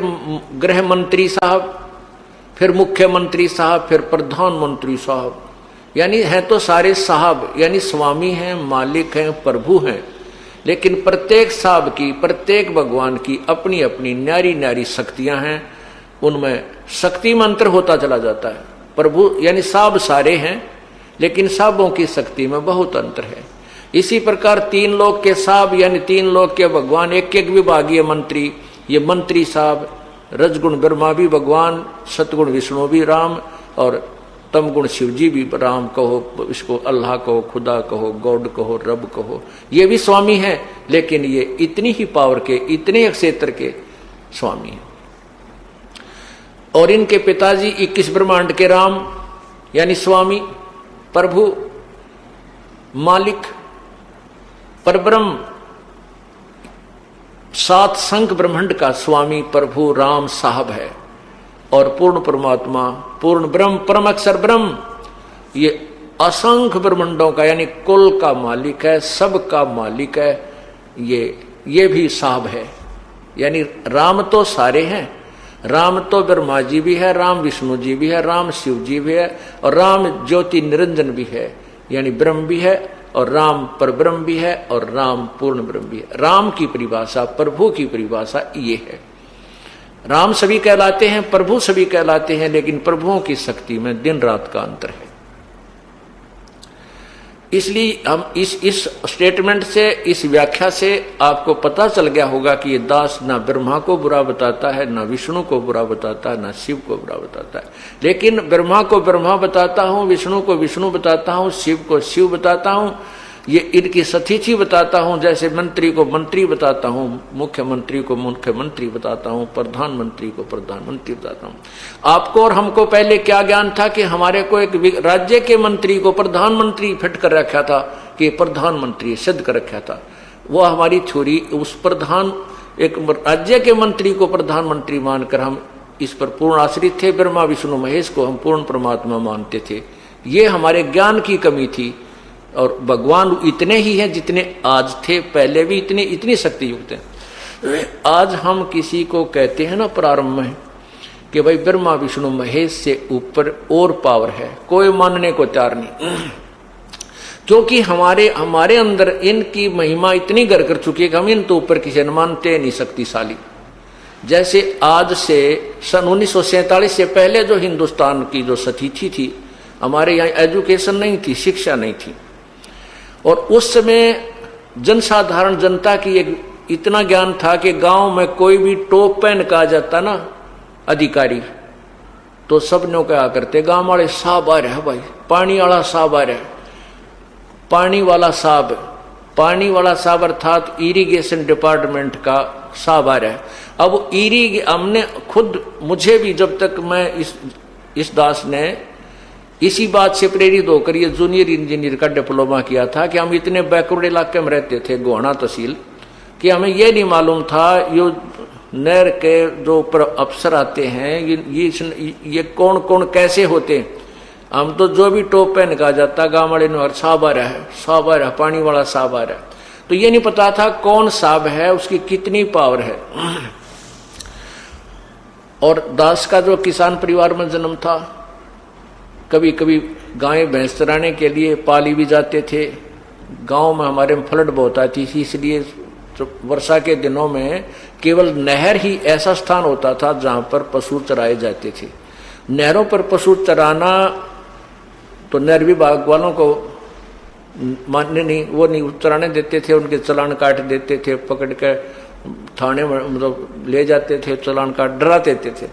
गृह मंत्री साहब, फिर मुख्यमंत्री साहब, फिर प्रधानमंत्री साहब। यानी हैं तो सारे साहब, यानी स्वामी हैं, मालिक हैं, प्रभु हैं। लेकिन प्रत्येक साहब की, प्रत्येक भगवान की अपनी अपनी न्यारी न्यारी शक्तियां हैं। उनमें शक्ति मंत्र होता चला जाता है। प्रभु यानी साहब सारे हैं, लेकिन साहबों की शक्ति में बहुत अंतर है। इसी प्रकार 3 लोक के साहब यानी 3 लोक के भगवान, एक एक विभागीय मंत्री, ये मंत्री साहब, रजगुण ब्रह्मा भी भगवान, सतगुण विष्णु भी राम, और तमगुण शिव जी भी राम कहो, इसको अल्लाह कहो, खुदा कहो, गॉड कहो, रब कहो, ये भी स्वामी है। लेकिन ये इतनी ही पावर के, इतने क्षेत्र के स्वामी हैं। और इनके पिताजी 21 ब्रह्मांड के राम यानी स्वामी, प्रभु, मालिक, परब्रह्म, 7 संख ब्रह्मांड का स्वामी प्रभु राम साहब है। और पूर्ण परमात्मा, पूर्ण ब्रह्म, परम अक्षर ब्रह्म, ये असंख्य ब्रह्मांडों का यानी कुल का मालिक है, सब का मालिक है। ये भी साहब है। यानी राम तो सारे हैं, राम तो ब्रह्मा जी भी है, राम विष्णु जी भी है, राम शिव जी भी है, और राम ज्योति निरंजन भी है, यानी ब्रह्म भी है, और राम परब्रह्म भी है, और राम पूर्ण ब्रह्म भी है। राम की परिभाषा, प्रभु की परिभाषा ये है। राम सभी कहलाते हैं, प्रभु सभी कहलाते हैं, लेकिन प्रभुओं की शक्ति में दिन रात का अंतर है। इसलिए हम इस स्टेटमेंट से, इस व्याख्या से आपको पता चल गया होगा कि ये दास ना ब्रह्मा को बुरा बताता है, ना विष्णु को बुरा बताता है, ना शिव को बुरा बताता है। लेकिन ब्रह्मा को ब्रह्मा बताता हूं, विष्णु को विष्णु बताता हूं, शिव को शिव बताता हूं, ये इनकी सतीथि बताता हूं। जैसे मंत्री को मंत्री बताता हूं, मुख्यमंत्री को मुख्यमंत्री बताता हूं, प्रधानमंत्री को प्रधानमंत्री बताता हूं। आपको और हमको पहले क्या ज्ञान था कि हमारे को एक राज्य के मंत्री को प्रधानमंत्री फिट कर रखा था कि प्रधानमंत्री सिद्ध कर रखा था। वो हमारी थ्योरी, उस प्रधान एक राज्य के मंत्री को प्रधानमंत्री मानकर हम इस पर पूर्ण आश्रित थे। ब्रह्मा विष्णु महेश को हम पूर्ण परमात्मा मानते थे। ये हमारे ज्ञान की कमी थी। और भगवान इतने ही हैं जितने आज थे, पहले भी इतनी शक्ति युक्त हैं। आज हम किसी को कहते हैं ना प्रारंभ में कि भाई ब्रह्मा विष्णु महेश से ऊपर और पावर है, कोई मानने को तैयार नहीं, क्योंकि हमारे अंदर इनकी महिमा इतनी घर कर चुकी है कि हम इन तो ऊपर किसी ने मानते नहीं शक्तिशाली। जैसे आज से सन 1947 से पहले जो हिंदुस्तान की जो स्थिति थी, हमारे यहाँ एजुकेशन नहीं थी, शिक्षा नहीं थी, और उस समय जनसाधारण जनता की एक इतना ज्ञान था कि गांव में कोई भी टॉप पहन का आ जाता ना अधिकारी, तो सब ने क्या करते, गांव वाले साहब आ रहे हैं भाई, पानी वाला साहब आ रहे हैं, पानी वाला साहब अर्थात इरिगेशन डिपार्टमेंट का साहब आ रहा है। अब हमने खुद, मुझे भी जब तक मैं इस दास ने इसी बात से प्रेरित होकर ये जूनियर इंजीनियर का डिप्लोमा किया था कि हम इतने बैकवर्ड इलाके में रहते थे, गोहाना तहसील, कि हमें ये नहीं मालूम था ये नहर के जो अफसर आते हैं ये कौन कौन कैसे होते हैं। हम तो जो भी टोप पहन का जाता गाँव वाले ने साहब आ रहा है, पानी वाला साहब आ रहा है, तो ये नहीं पता था कौन साहब है, उसकी कितनी पावर है। और दास का जो किसान परिवार में जन्म था, कभी कभी गाय भैंस चराने के लिए पाली भी जाते थे। गांव में हमारे में फ्लड बहुत आती थी, इसलिए वर्षा के दिनों में केवल नहर ही ऐसा स्थान होता था जहां पर पशु चराए जाते थे। नहरों पर पशु चराना तो नहर विभाग वालों को मान्य नहीं, वो नहीं चराने देते थे, उनके चालान काट देते थे, पकड़ के थाने में मतलब ले जाते थे, चालान काट डरा देते थे।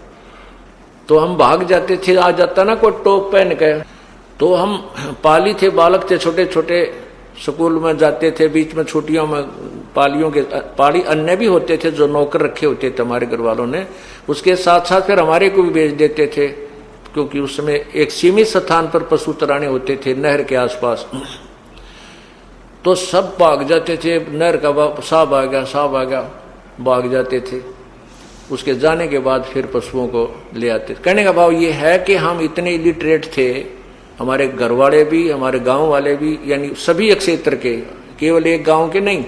तो हम भाग जाते थे, आ जाता ना कोई टोप पहन के, तो हम पाली थे, बालक थे, छोटे छोटे, स्कूल में जाते थे, बीच में छुट्टियों में पाली अन्य भी होते थे जो नौकर रखे होते थे हमारे घर वालों ने, उसके साथ साथ फिर हमारे को भी भेज देते थे, क्योंकि उसमें एक सीमित स्थान पर पशु चराने होते थे नहर के आसपास। तो सब भाग जाते थे, नहर का साहब आ गया भाग जाते थे। उसके जाने के बाद फिर पशुओं को ले आते थे। कहने का भाव ये है कि हम इतने इलिटरेट थे, हमारे घर वाले भी, हमारे गांव वाले भी, यानी सभी क्षेत्र के, केवल एक गांव के नहीं,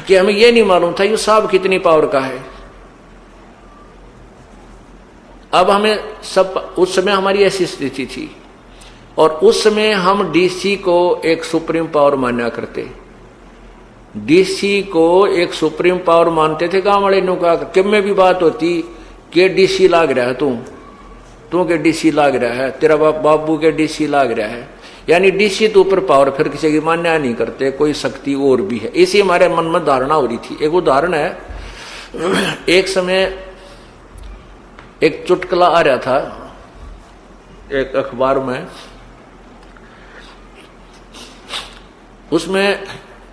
कि हमें ये नहीं मालूम था ये साहब कितनी पावर का है। अब हमें सब, उस समय हमारी ऐसी स्थिति थी, और उस समय हम डीसी को एक सुप्रीम पावर माना करते, डीसी को एक सुप्रीम पावर मानते थे। गांव वाले ने कहा कि में भी बात होती कि डीसी लाग रहा है तू के डीसी लाग रहा है, तेरा बाबू के डीसी लाग रहा है, यानी डीसी तो ऊपर पावर, फिर किसी की मान्या नहीं करते, कोई शक्ति और भी है, इसी हमारे मन में धारणा हो रही थी। एक उदाहरण है, एक समय एक चुटकुला आ रहा था एक अखबार में, उसमें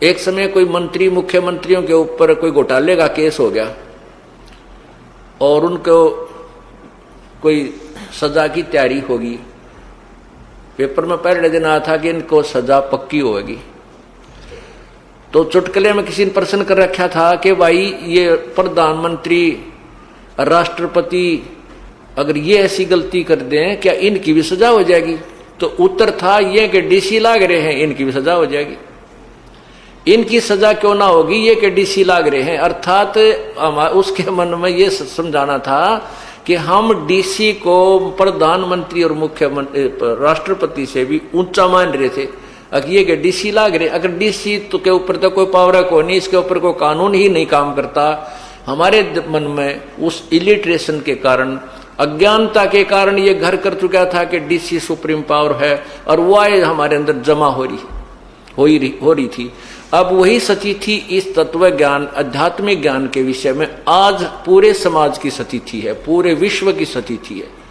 एक समय कोई मंत्री, मुख्यमंत्रियों के ऊपर कोई घोटाले का केस हो गया और उनको कोई सजा की तैयारी होगी। पेपर में पहले दिन आया था कि इनको सजा पक्की होगी। तो चुटकुले में किसी ने प्रश्न कर रखा था कि भाई ये प्रधानमंत्री, राष्ट्रपति अगर ये ऐसी गलती कर दें क्या इनकी भी सजा हो जाएगी? तो उत्तर था ये कि डीसी लाग रहे हैं, इनकी भी सजा हो जाएगी। इनकी सजा क्यों ना होगी, ये कि डीसी लाग रहे हैं। अर्थात उसके मन में ये समझाना था कि हम डीसी को प्रधानमंत्री और मुख्यमंत्री, राष्ट्रपति से भी ऊंचा मान रहे थे। अगर ये कि डीसी लाग रहे, अगर डीसी तो के ऊपर तो कोई पावर को नहीं, इसके ऊपर कोई कानून ही नहीं काम करता। हमारे मन में उस इलिटरेशन के कारण, अज्ञानता के कारण ये घर कर चुका था कि डीसी सुप्रीम पावर है, और वो हमारे अंदर जमा हो रही थी। अब वही स्थिति इस तत्व ज्ञान, आध्यात्मिक ज्ञान के विषय में आज पूरे समाज की स्थिति है, पूरे विश्व की स्थिति है।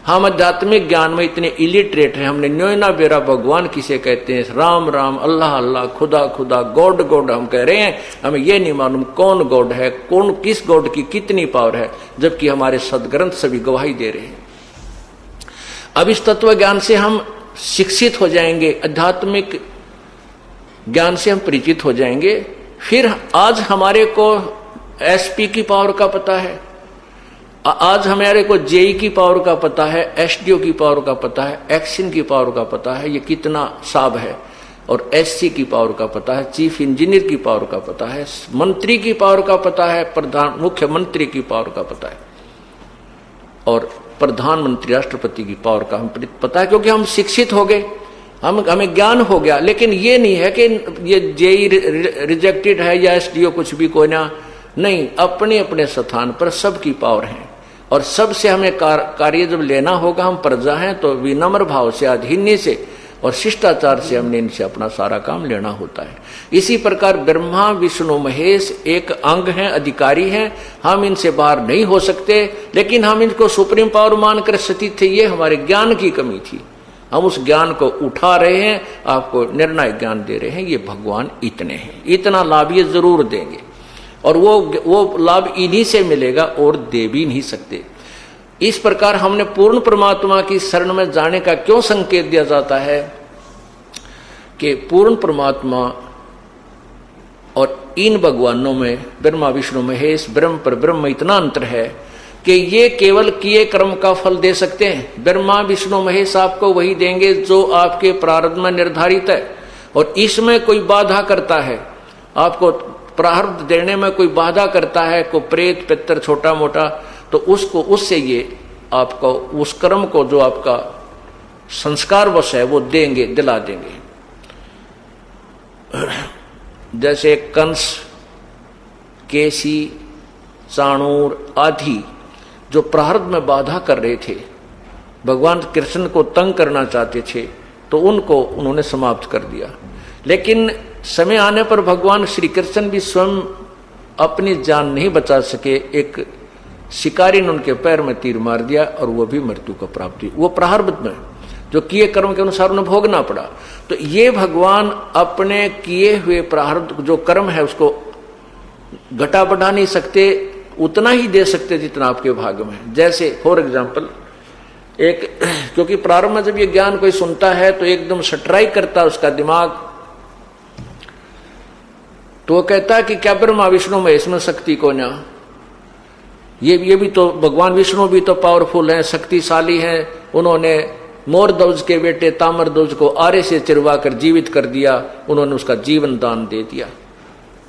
हम आध्यात्मिक ज्ञान में इतने इलिटरेट हैं, हमने न्योना बेरा भगवान किसे कहते हैं, राम राम, अल्लाह अल्लाह, खुदा खुदा, गॉड गॉड हम कह रहे हैं, हमें ये नहीं मालूम कौन गॉड है, कौन किस गॉड की कितनी पावर है, जबकि हमारे सदग्रंथ सभी गवाही दे रहे हैं। अब इस तत्व ज्ञान से हम शिक्षित हो जाएंगे, आध्यात्मिक ज्ञान से हम परिचित हो जाएंगे। फिर आज हमारे को एसपी की पावर का पता है, आज हमारे को जेई की पावर का पता है, एसडीओ की पावर का पता है, एक्शन की पावर का पता है, ये कितना साब है, और एससी की पावर का पता है, चीफ इंजीनियर की पावर का पता है, मंत्री की पावर का पता है, मुख्यमंत्री की पावर का पता है, और प्रधानमंत्री, राष्ट्रपति की पावर का हम पता है, क्योंकि हम शिक्षित हो गए, हमें ज्ञान हो गया। लेकिन ये नहीं है कि ये जेई रिजेक्टेड है या एसडीओ कुछ भी कोई ना, नहीं, अपने अपने स्थान पर सबकी पावर है, और सबसे हमें कार्य जब लेना होगा, हम प्रजा हैं, तो विनम्र भाव से, अधीन्य से और शिष्टाचार से हमने इनसे अपना सारा काम लेना होता है। इसी प्रकार ब्रह्मा विष्णु महेश एक अंग हैं, अधिकारी हैं, हम इनसे बाहर नहीं हो सकते, लेकिन हम इनको सुप्रीम पावर मानकर स्थित थे, ये हमारे ज्ञान की कमी थी। हम उस ज्ञान को उठा रहे हैं, आपको निर्णायक ज्ञान दे रहे हैं, ये भगवान इतने हैं, इतना लाभ ये जरूर देंगे, और वो लाभ इन्हीं से मिलेगा और दे भी नहीं सकते। इस प्रकार हमने पूर्ण परमात्मा की शरण में जाने का क्यों संकेत दिया जाता है कि पूर्ण परमात्मा और इन भगवानों में ब्रह्मा विष्णु महेश ब्रह्म पर ब्रह्म इतना अंतर है कि ये केवल किए कर्म का फल दे सकते हैं। ब्रह्मा विष्णु महेश आपको वही देंगे जो आपके प्रारब्ध में निर्धारित है, और इसमें कोई बाधा करता है, आपको प्रारब्ध देने में कोई बाधा करता है, कोई प्रेत पितर छोटा मोटा, तो उसको उससे ये आपको उस कर्म को जो आपका संस्कार वश है वो देंगे, दिला देंगे। जैसे कंस, केसी, चाणूर आदि जो प्रारब्ध में बाधा कर रहे थे, भगवान कृष्ण को तंग करना चाहते थे, तो उनको उन्होंने समाप्त कर दिया। लेकिन समय आने पर भगवान श्री कृष्ण भी स्वयं अपनी जान नहीं बचा सके, एक शिकारी ने उनके पैर में तीर मार दिया और वो भी मृत्यु को प्राप्त हुई। वो प्रारब्ध में जो किए कर्म के अनुसार उन्हें भोगना पड़ा। तो ये भगवान अपने किए हुए प्रारब्ध जो कर्म है उसको घटा बढ़ा नहीं सकते, उतना ही दे सकते जितना आपके भाग्य में है। जैसे फॉर एग्जाम्पल एक, क्योंकि प्रारंभ में जब ये ज्ञान कोई सुनता है तो एकदम स्ट्राइक करता है उसका दिमाग, तो वो कहता है कि क्या ब्रह्मा विष्णु में इसमें शक्ति को ना, ये भी तो भगवान विष्णु भी तो पावरफुल हैं, शक्तिशाली हैं, उन्होंने मोरध्वज के बेटे ताम्रध्वज को आरे से चिरवा कर जीवित कर दिया, उन्होंने उसका जीवन दान दे दिया।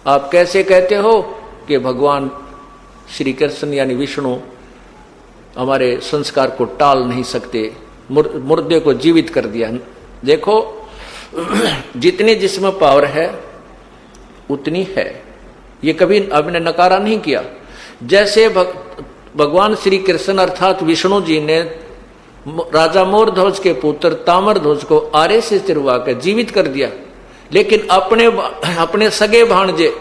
आप कैसे कहते हो कि भगवान श्री कृष्ण यानी विष्णु हमारे संस्कार को टाल नहीं सकते, मुर्दे को जीवित कर दिया। देखो जितनी जिसमें पावर है उतनी है, ये कभी आपने नकारा नहीं किया। जैसे भगवान श्री कृष्ण अर्थात विष्णु जी ने राजा मोरध्वज के पुत्र ताम्रध्वज को आरे से चिरवा कर जीवित कर दिया, लेकिन अपने सगे भांजे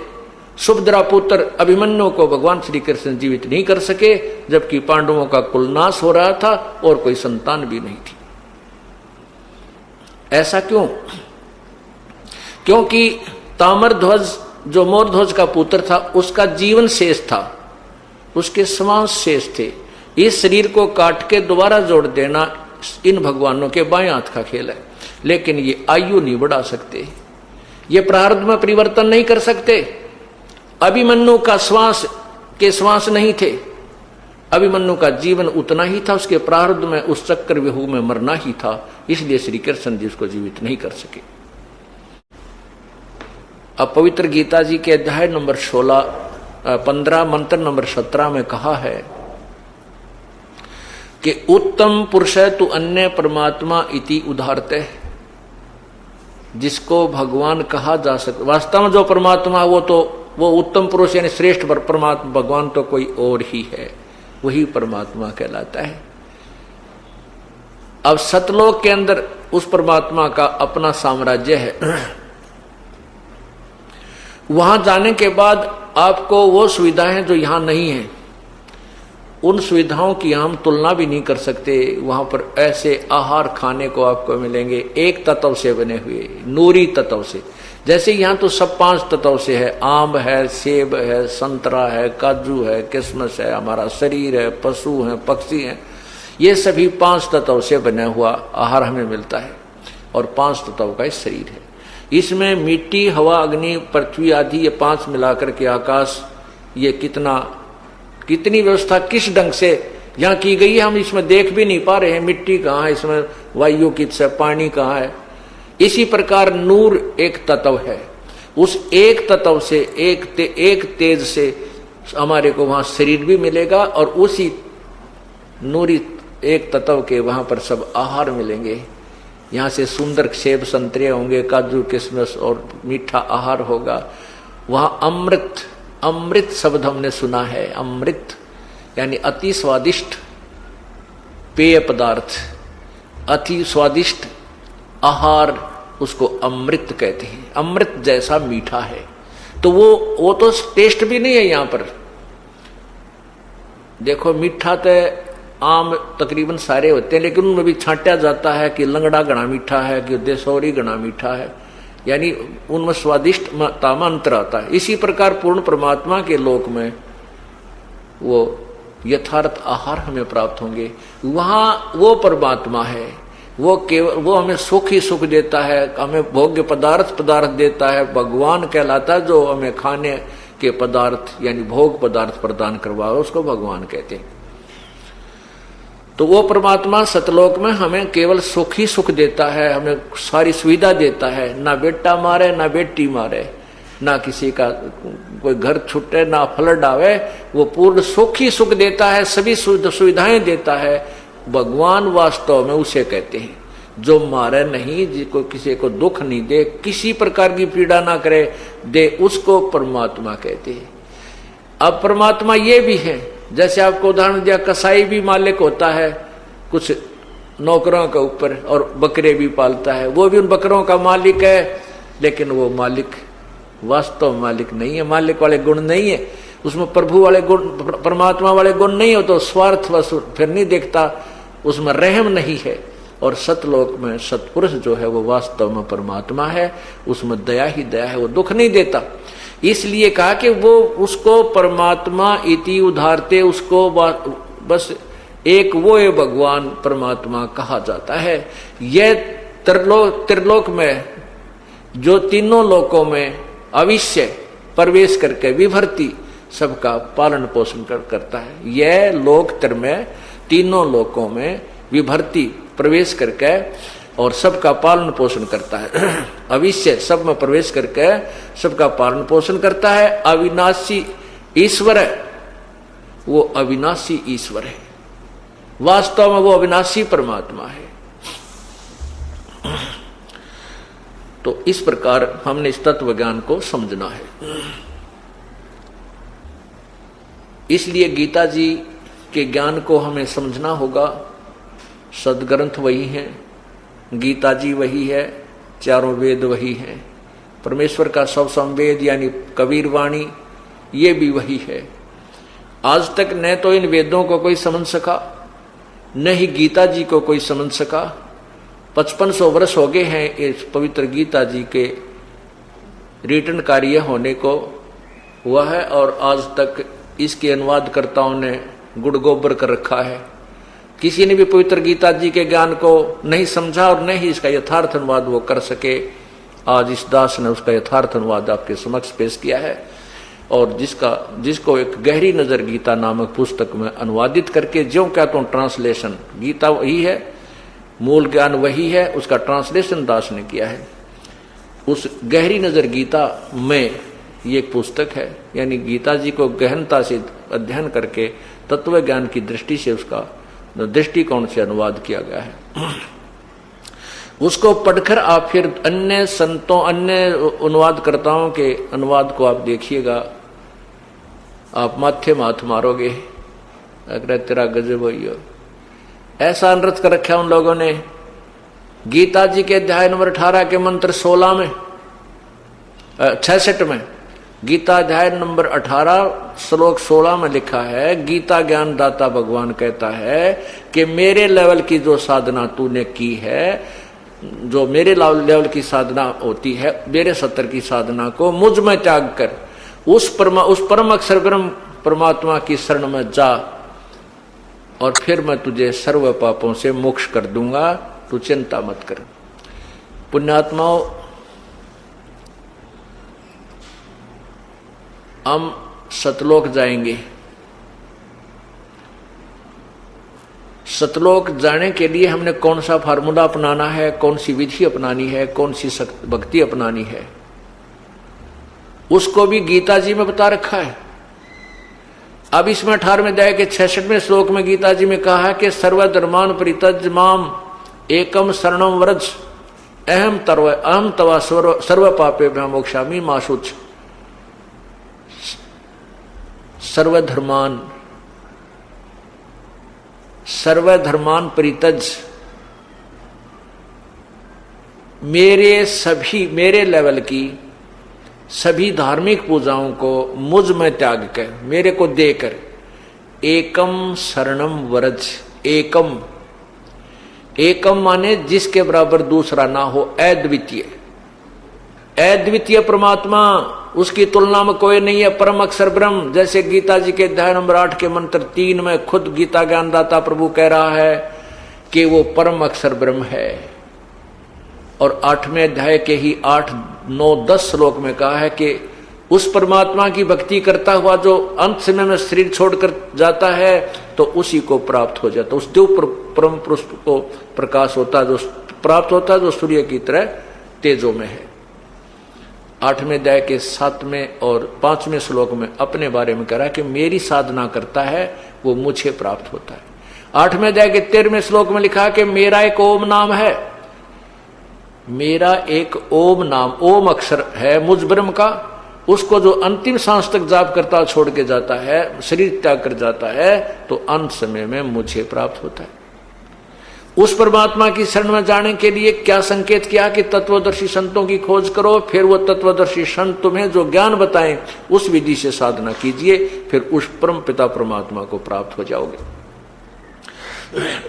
सुभद्रा पुत्र अभिमन्यु को भगवान श्री कृष्ण जीवित नहीं कर सके, जबकि पांडवों का कुल नाश हो रहा था और कोई संतान भी नहीं थी। ऐसा क्यों? क्योंकि ताम्रध्वज जो मोरध्वज का पुत्र था उसका जीवन शेष था, उसके श्वास शेष थे। इस शरीर को काट के दोबारा जोड़ देना इन भगवानों के बाएं हाथ का खेल है, लेकिन ये आयु नहीं बढ़ा सकते, ये प्रारब्ध में परिवर्तन नहीं कर सकते। अभिमन्यु का श्वास नहीं थे, अभिमन्यु का जीवन उतना ही था, उसके प्रारब्ध में उस चक्र व्यूह में मरना ही था, इसलिए श्री कृष्ण जी उसको जीवित नहीं कर सके। अब पवित्र गीता जी के अध्याय नंबर 15 मंत्र नंबर 17 में कहा है कि उत्तम पुरुष तु अन्य परमात्मा इति उदाहरते, जिसको भगवान कहा जा सकता, वास्तव में जो परमात्मा वो उत्तम पुरुष यानी श्रेष्ठ परमात्मा भगवान तो कोई और ही है, वही परमात्मा कहलाता है। अब सतलोक के अंदर उस परमात्मा का अपना साम्राज्य है। वहां जाने के बाद आपको वो सुविधाएं जो यहां नहीं है, उन सुविधाओं की हम तुलना भी नहीं कर सकते। वहां पर ऐसे आहार खाने को आपको मिलेंगे एक तत्व से बने हुए, नूरी तत्व से। जैसे यहाँ तो सब 5 तत्व से है, आम है, सेब है, संतरा है, काजू है, किशमिश है, हमारा शरीर है, पशु है, पक्षी है, ये सभी 5 तत्व से बना हुआ आहार हमें मिलता है, और 5 तत्व का इस शरीर है। इसमें मिट्टी, हवा, अग्नि, पृथ्वी आदि ये 5 मिलाकर के आकाश, ये कितनी व्यवस्था किस ढंग से यहाँ की गई है हम इसमें देख भी नहीं पा रहे हैं। मिट्टी कहाँ है, इसमें वायु किस है, पानी कहाँ है। इसी प्रकार नूर एक तत्व है, उस एक तत्व से एक तेज से हमारे को वहां शरीर भी मिलेगा, और उसी नूरी एक तत्व के वहां पर सब आहार मिलेंगे। यहाँ से सुंदर सेब संतरे होंगे, काजू किशमिश और मीठा आहार होगा। वहां अमृत शब्द हमने सुना है, अमृत यानी अति स्वादिष्ट पेय पदार्थ, अति स्वादिष्ट आहार, उसको अमृत कहते हैं। अमृत जैसा मीठा है, तो वो तो टेस्ट भी नहीं है यहाँ पर। देखो मीठा तो आम तकरीबन सारे होते हैं, लेकिन उनमें भी छांटा जाता है कि लंगड़ा घना मीठा है, कि देसौरी घना मीठा है, यानी उनमें स्वादिष्ट तामा अंतर आता है। इसी प्रकार पूर्ण परमात्मा के लोक में वो यथार्थ आहार हमें प्राप्त होंगे। वहाँ वो परमात्मा है, वो केवल वो हमें सुख ही सुख देता है, हमें भोग्य पदार्थ देता है, भगवान कहलाता है। जो हमें खाने के पदार्थ यानी भोग पदार्थ प्रदान करवाए उसको भगवान कहते हैं। तो वो परमात्मा सतलोक में हमें केवल सुख ही सुख देता है, हमें सारी सुविधा देता है, ना बेटा मारे ना बेटी मारे, ना किसी का कोई घर छूटे ना फ्लड आवे, वो पूर्ण सुख ही सुख देता है, सभी सुविधाएं देता है। भगवान वास्तव में उसे कहते हैं जो मारे नहीं, जिसको किसी को दुख नहीं दे, किसी प्रकार की पीड़ा ना करे दे, उसको परमात्मा कहते हैं। अब परमात्मा ये भी है, जैसे आपको उदाहरण दिया, कसाई भी मालिक होता है कुछ नौकरों के ऊपर और बकरे भी पालता है, वो भी उन बकरों का मालिक है, लेकिन वो मालिक वास्तव मालिक नहीं है, मालिक वाले गुण नहीं है उसमें, प्रभु वाले गुण परमात्मा वाले गुण नहीं हो तो स्वार्थ वस्तु फिर नहीं देखता, उसमें रहम नहीं है। और सतलोक में सतपुरुष जो है वो वास्तव में परमात्मा है, उसमें दया ही दया है, वो दुख नहीं देता। इसलिए कहा कि वो उसको परमात्मा इति उधारते, उसको बस एक वो है भगवान परमात्मा कहा जाता है। यह त्रिलोक में जो तीनों लोकों में अविश्य प्रवेश करके विभर्ति सबका पालन पोषण करता है। यह लोक त्र में तीनों लोकों में विभर्ति प्रवेश करके और सबका पालन पोषण करता है। अविश्य सब में प्रवेश करके सबका पालन पोषण करता है। अविनाशी ईश्वर है, वो अविनाशी ईश्वर है, वास्तव में वो अविनाशी परमात्मा है। तो इस प्रकार हमने इस तत्व ज्ञान को समझना है। इसलिए गीता जी के ज्ञान को हमें समझना होगा। सदग्रंथ वही है, गीता जी वही है, चारों वेद वही हैं, परमेश्वर का सब संवेद यानी कबीर वाणी ये भी वही है। आज तक न तो इन वेदों को कोई समझ सका, न ही गीता जी को कोई समझ सका। 5500 वर्ष हो गए हैं इस पवित्र गीता जी के रिटर्न कार्य होने को हुआ है, और आज तक इसके अनुवादकर्ताओं ने गुड़ गोबर कर रखा है। किसी ने भी पवित्र गीता जी के ज्ञान को नहीं समझा और न ही इसका यथार्थ अनुवाद वो कर सके। आज इस दास ने उसका यथार्थ अनुवाद आपके समक्ष पेश किया है, और जिसको एक गहरी नजर गीता नामक पुस्तक में अनुवादित करके, ज्यों कहता हूं ट्रांसलेशन, गीता वही है, मूल ज्ञान वही है, उसका ट्रांसलेशन दास ने किया है। उस गहरी नजर गीता में ये एक पुस्तक है, यानी गीता जी को गहनता से अध्ययन करके तत्व ज्ञान की दृष्टि से उसका दृष्टिकोण से अनुवाद किया गया है। उसको पढ़कर आप फिर अन्य संतों, अन्य अनुवादकर्ताओं के अनुवाद को आप देखिएगा, आप माथे माथ मारोगे, अगर तेरा गजब हो। ऐसा अनर्थ कर रखा उन लोगों ने। गीता जी के अध्याय नंबर 18 के मंत्र 16 में 66 में, गीता अध्याय नंबर 18 श्लोक 16 में लिखा है, गीता ज्ञान दाता भगवान कहता है कि मेरे लेवल की जो साधना तूने की है, जो मेरे लेवल की साधना होती है, मेरे सत्तर की साधना को मुझ में त्याग कर उस परम अक्षर ब्रह्म परमात्मा की शरण में जा, और फिर मैं तुझे सर्व पापों से मोक्ष कर दूंगा, तू चिंता मत कर। पुण्यात्माओं, हम सतलोक जाएंगे। सतलोक जाने के लिए हमने कौन सा फार्मूला अपनाना है, कौन सी विधि अपनानी है, कौन सी भक्ति अपनानी है, उसको भी गीता जी में बता रखा है। अब इसमें 18वें अध्याय के 66वें श्लोक में गीता जी में कहा है कि सर्वधर्मान परित्यज माम एकम शरणम व्रज अहम तवा सर्व पापे मोक्षामि मा शुच। सर्वधर्मान परित्यज, मेरे लेवल की सभी धार्मिक पूजाओं को मुझ में त्याग कर, मेरे को देकर, एकम शरणम व्रज। एकम माने जिसके बराबर दूसरा ना हो, अद्वितीय। अद्वितीय परमात्मा उसकी तुलना में कोई नहीं है, परम अक्षर ब्रह्म। जैसे गीता जी के अध्याय नंबर 8 के मंत्र 3 में खुद गीता ज्ञानदाता प्रभु कह रहा है कि वो परम अक्षर ब्रह्म है। और 8वें अध्याय के ही 8, 9, 10 श्लोक में कहा है कि उस परमात्मा की भक्ति करता हुआ जो अंत समय में शरीर छोड़कर जाता है तो उसी को प्राप्त हो जाता, उस देव परम पुरुष को प्रकाश होता है, जो प्राप्त होता है, जो सूर्य की तरह तेजो में है। 8वें अध्याय के 7वें और 5वें श्लोक में अपने बारे में कह रहा है कि मेरी साधना करता है वो मुझे प्राप्त होता है। 8वें अध्याय के 13वें श्लोक में लिखा कि मेरा एक ओम नाम है, मेरा एक ओम नाम, ओम अक्षर है मुझ ब्रह्म का, उसको जो अंतिम सांस तक जाप करता छोड़ के जाता है, शरीर त्याग कर जाता है, तो अंत समय में मुझे प्राप्त होता है। उस परमात्मा की शरण में जाने के लिए क्या संकेत किया कि तत्वदर्शी संतों की खोज करो, फिर वो तत्वदर्शी संत तुम्हें जो ज्ञान बताएं उस विधि से साधना कीजिए, फिर उस परम पिता परमात्मा को प्राप्त हो जाओगे।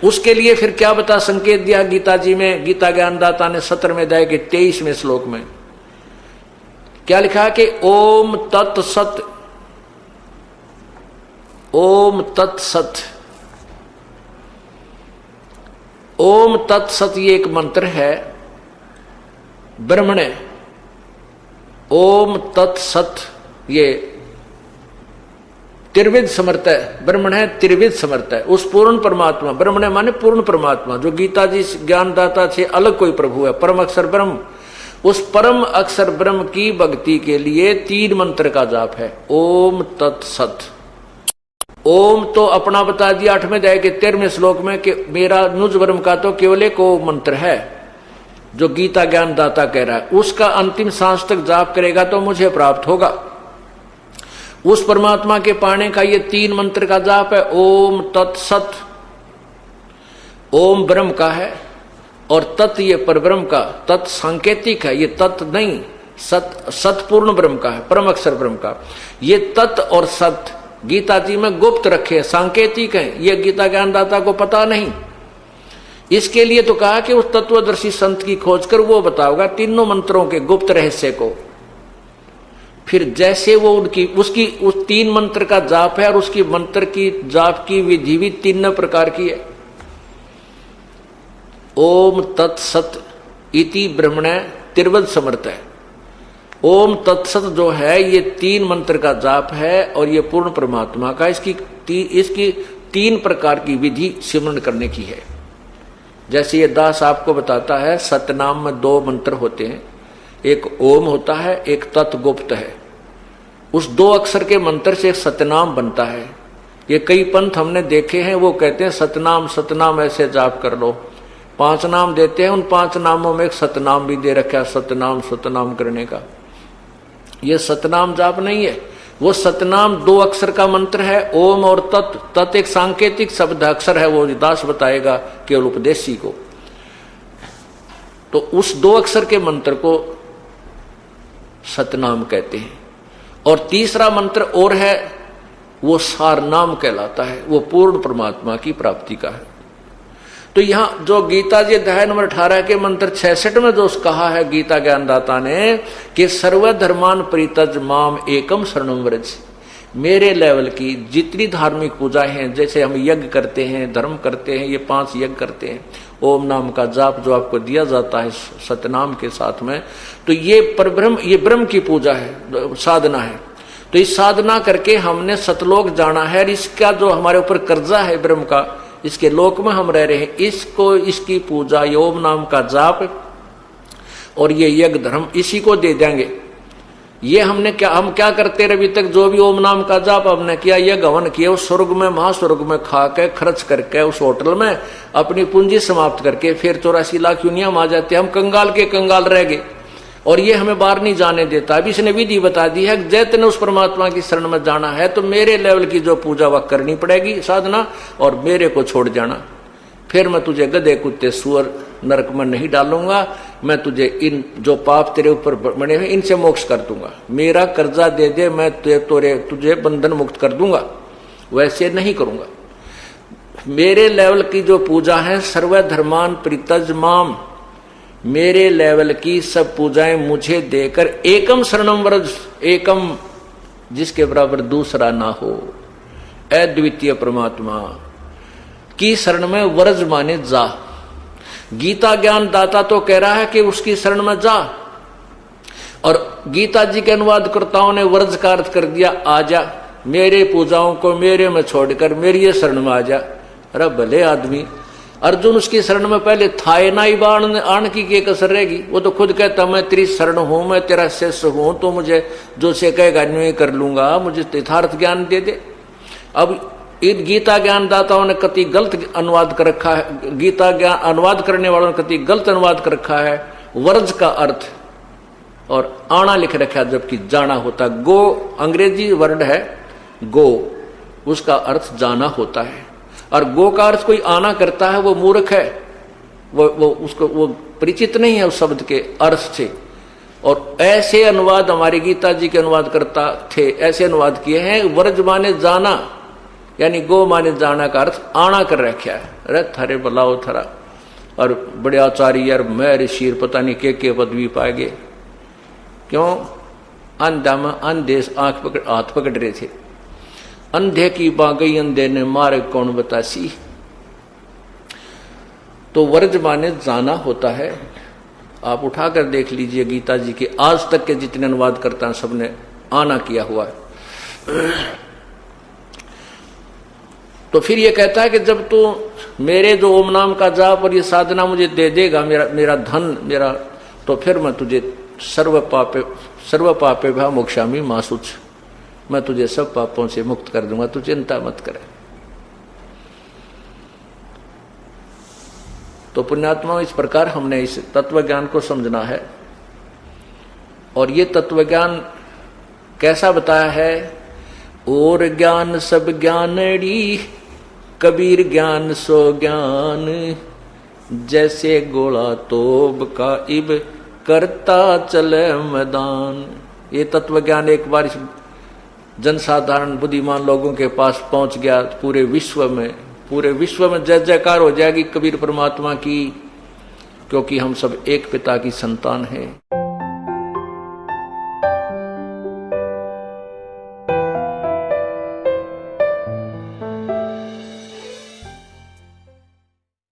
उसके लिए फिर क्या बता संकेत दिया गीता जी में, गीता ज्ञानदाता ने 17वें अध्याय के 23वें श्लोक में क्या लिखा कि ओम तत्सत, ओम तत्सत, ओम तत्सत, ये एक मंत्र है ब्रह्मणे। ओम तत्सत ये त्रिविध समर्थ है, ब्रह्मण है त्रिविध समर्थ है, उस पूर्ण परमात्मा, ब्रह्मण माने पूर्ण परमात्मा, जो गीता जी ज्ञानदाता से अलग कोई प्रभु है, परम अक्षर ब्रह्म। उस परम अक्षर ब्रह्म की भक्ति के लिए 3 मंत्र का जाप है, ओम तत्सत। ओम तो अपना बता दिया 8वें अध्याय के 13वें श्लोक में कि मेरा नुज ब्रह्म का तो केवल एक ओम मंत्र है, जो गीता ज्ञानदाता कह रहा है, उसका अंतिम सांस तक जाप करेगा तो मुझे प्राप्त होगा। उस परमात्मा के पाने का ये 3 मंत्र का जाप है, ओम तत्सत। ओम ब्रह्म का है और तत् ये परब्रह्म का, तत् सांकेतिक है, ये तत् नहीं, सत पूर्ण ब्रह्म का है, परम अक्षर ब्रह्म का। ये तत् और सत गीता जी में गुप्त रखे, सांकेतिक है, ये गीता ज्ञानदाता को पता नहीं। इसके लिए तो कहा कि उस तत्वदर्शी संत की खोज कर वो बताओगा तीनों मंत्रों के गुप्त रहस्य को। फिर जैसे वो उसकी उस 3 मंत्र का जाप है और उसकी मंत्र की जाप की विधि भी 3 प्रकार की है। ओम तत्सत इति ब्रह्मणे त्रिवद समर्थ है। ओम तत्सत जो है ये 3 मंत्र का जाप है और ये पूर्ण परमात्मा का, इसकी 3 प्रकार की विधि सिमरण करने की है। जैसे ये दास आपको बताता है, सतनाम में 2 मंत्र होते हैं, एक ओम होता है, एक तत्गुप्त है। उस 2 अक्षर के मंत्र से एक सतनाम बनता है। ये कई पंथ हमने देखे हैं, वो कहते हैं सतनाम सतनाम ऐसे जाप कर लो, 5 नाम देते हैं, उन 5 नामों में एक सतनाम भी दे रखा है, सतनाम सतनाम करने का। ये सतनाम जाप नहीं है, वो सतनाम 2 अक्षर का मंत्र है, ओम और तत्। तत् एक सांकेतिक शब्द अक्षर है, वो दास बताएगा केवल उपदेशी को। तो उस 2 अक्षर के मंत्र को सतनाम कहते हैं। और तीसरा मंत्र और है, वो सार नाम कहलाता है, वो पूर्ण परमात्मा की प्राप्ति का है। तो यहां जो गीता जी अध्याय नंबर 18 के मंत्र 66 में जो कहा है गीता ज्ञानदाता ने कि सर्वधर्मान परित्यज माम एकम शरणम व्रज, मेरे लेवल की जितनी धार्मिक पूजाएं हैं, जैसे हम यज्ञ करते हैं, धर्म करते हैं, ये 5 यज्ञ करते हैं, ओम नाम का जाप जो आपको दिया जाता है सतनाम के साथ में, तो ये परब्रह्म, ये ब्रह्म की पूजा है, साधना है। तो इस साधना करके हमने सतलोक जाना है, और इसका जो हमारे ऊपर कर्जा है ब्रह्म का, इसके लोक में हम रह रहे हैं, इसको, इसकी पूजा, ये ओम नाम का जाप और ये यज्ञ धर्म इसी को दे देंगे। ये हम क्या करते रहे अभी तक, जो भी ओम नाम का जाप हमने किया, यज्ञ हवन किया, उस स्वर्ग में महास्वर्ग में खा के खर्च करके उस होटल में अपनी पूंजी समाप्त करके फिर 84 लाख यूनिया में आ जाते, हम कंगाल के कंगाल रह गए और ये हमें बाहर नहीं जाने देता। अभी इसने विधि बता दी है, जैसे ने उस परमात्मा की शरण में जाना है तो मेरे लेवल की जो पूजा वह करनी पड़ेगी साधना, और मेरे को छोड़ जाना, फिर मैं तुझे गधे कुत्ते सुअर नरक में नहीं डालूंगा, मैं तुझे इन जो पाप तेरे ऊपर बने हुए इनसे मोक्ष कर दूंगा, मेरा कर्जा दे दे, मैं तुझे बंधन मुक्त कर दूंगा, वैसे नहीं करूंगा। मेरे लेवल की जो पूजा है, सर्वधर्मान परित्यज माम, मेरे लेवल की सब पूजाएं मुझे देकर एकम शरणम व्रज, एकम जिसके बराबर दूसरा ना हो, अद्वितीय परमात्मा की शरण में व्रज माने जा। गीता ज्ञान दाता तो कह रहा है कि उसकी शरण में जा, और गीता जी के अनुवादकर्ताओं ने व्रज का अर्थ कर दिया आजा, मेरे पूजाओं को मेरे में छोड़कर मेरी शरण में आजा। अरे भले आदमी, अर्जुन उसकी शरण में पहले था ना ही बाण आण की कसर रहेगी। वो तो खुद कहता मैं तेरी शरण हूं, मैं तेरा शिष्य हूं, तो मुझे जो से कहेगा न्यू कर लूंगा, मुझे यथार्थ ज्ञान दे दे। अब इन गीता ज्ञान दाताओं ने कति गलत अनुवाद कर रखा है, गीता ज्ञान अनुवाद करने वालों ने कति गलत अनुवाद कर रखा है वर्ज का अर्थ, और आना लिख रखा है जबकि जाना होता। गो अंग्रेजी वर्ड है गो, उसका अर्थ जाना होता है, और गो का अर्थ कोई आना करता है वो मूर्ख है, वो उसको वो परिचित नहीं है उस शब्द के अर्थ से। और ऐसे अनुवाद हमारे गीता जी के अनुवाद करता थे, ऐसे अनुवाद किए हैं। व्रज माने जाना, यानी गो माने जाना का अर्थ आना कर रखा है। अरे थारे बलाओ थरा, और बड़े आचार्य यार मैं ऋषि पता नहीं के पदवी पाएंगे, क्यों अंधा में अंधे आंख पकड़ हाथ पकड़ रहे थे, अंधे की बागई अंधे ने मारे कौन बतासी। तो वर्ज माने जाना होता है। आप उठाकर देख लीजिए गीता जी के आज तक के जितने अनुवाद करता हैं सबने आना किया हुआ है। तो फिर ये कहता है कि जब तू मेरे जो ओम नाम का जाप और ये साधना मुझे दे देगा, मेरा धन मेरा, तो फिर मैं तुझे सर्व पापे भा मोक्षामि मां शुच, मैं तुझे सब पापों से मुक्त कर दूंगा, तू चिंता मत करे। तो पुण्यात्मा, इस प्रकार हमने इस तत्व ज्ञान को समझना है। और ये तत्व ज्ञान कैसा बताया है? और ज्ञान सब ज्ञानड़ी, कबीर ज्ञान सो ज्ञान, जैसे गोला तोब का इब करता चले मैदान। ये तत्व ज्ञान एक बार जनसाधारण बुद्धिमान लोगों के पास पहुंच गया, पूरे विश्व में जय जयकार हो जाएगी कबीर परमात्मा की, क्योंकि हम सब एक पिता की संतान हैं।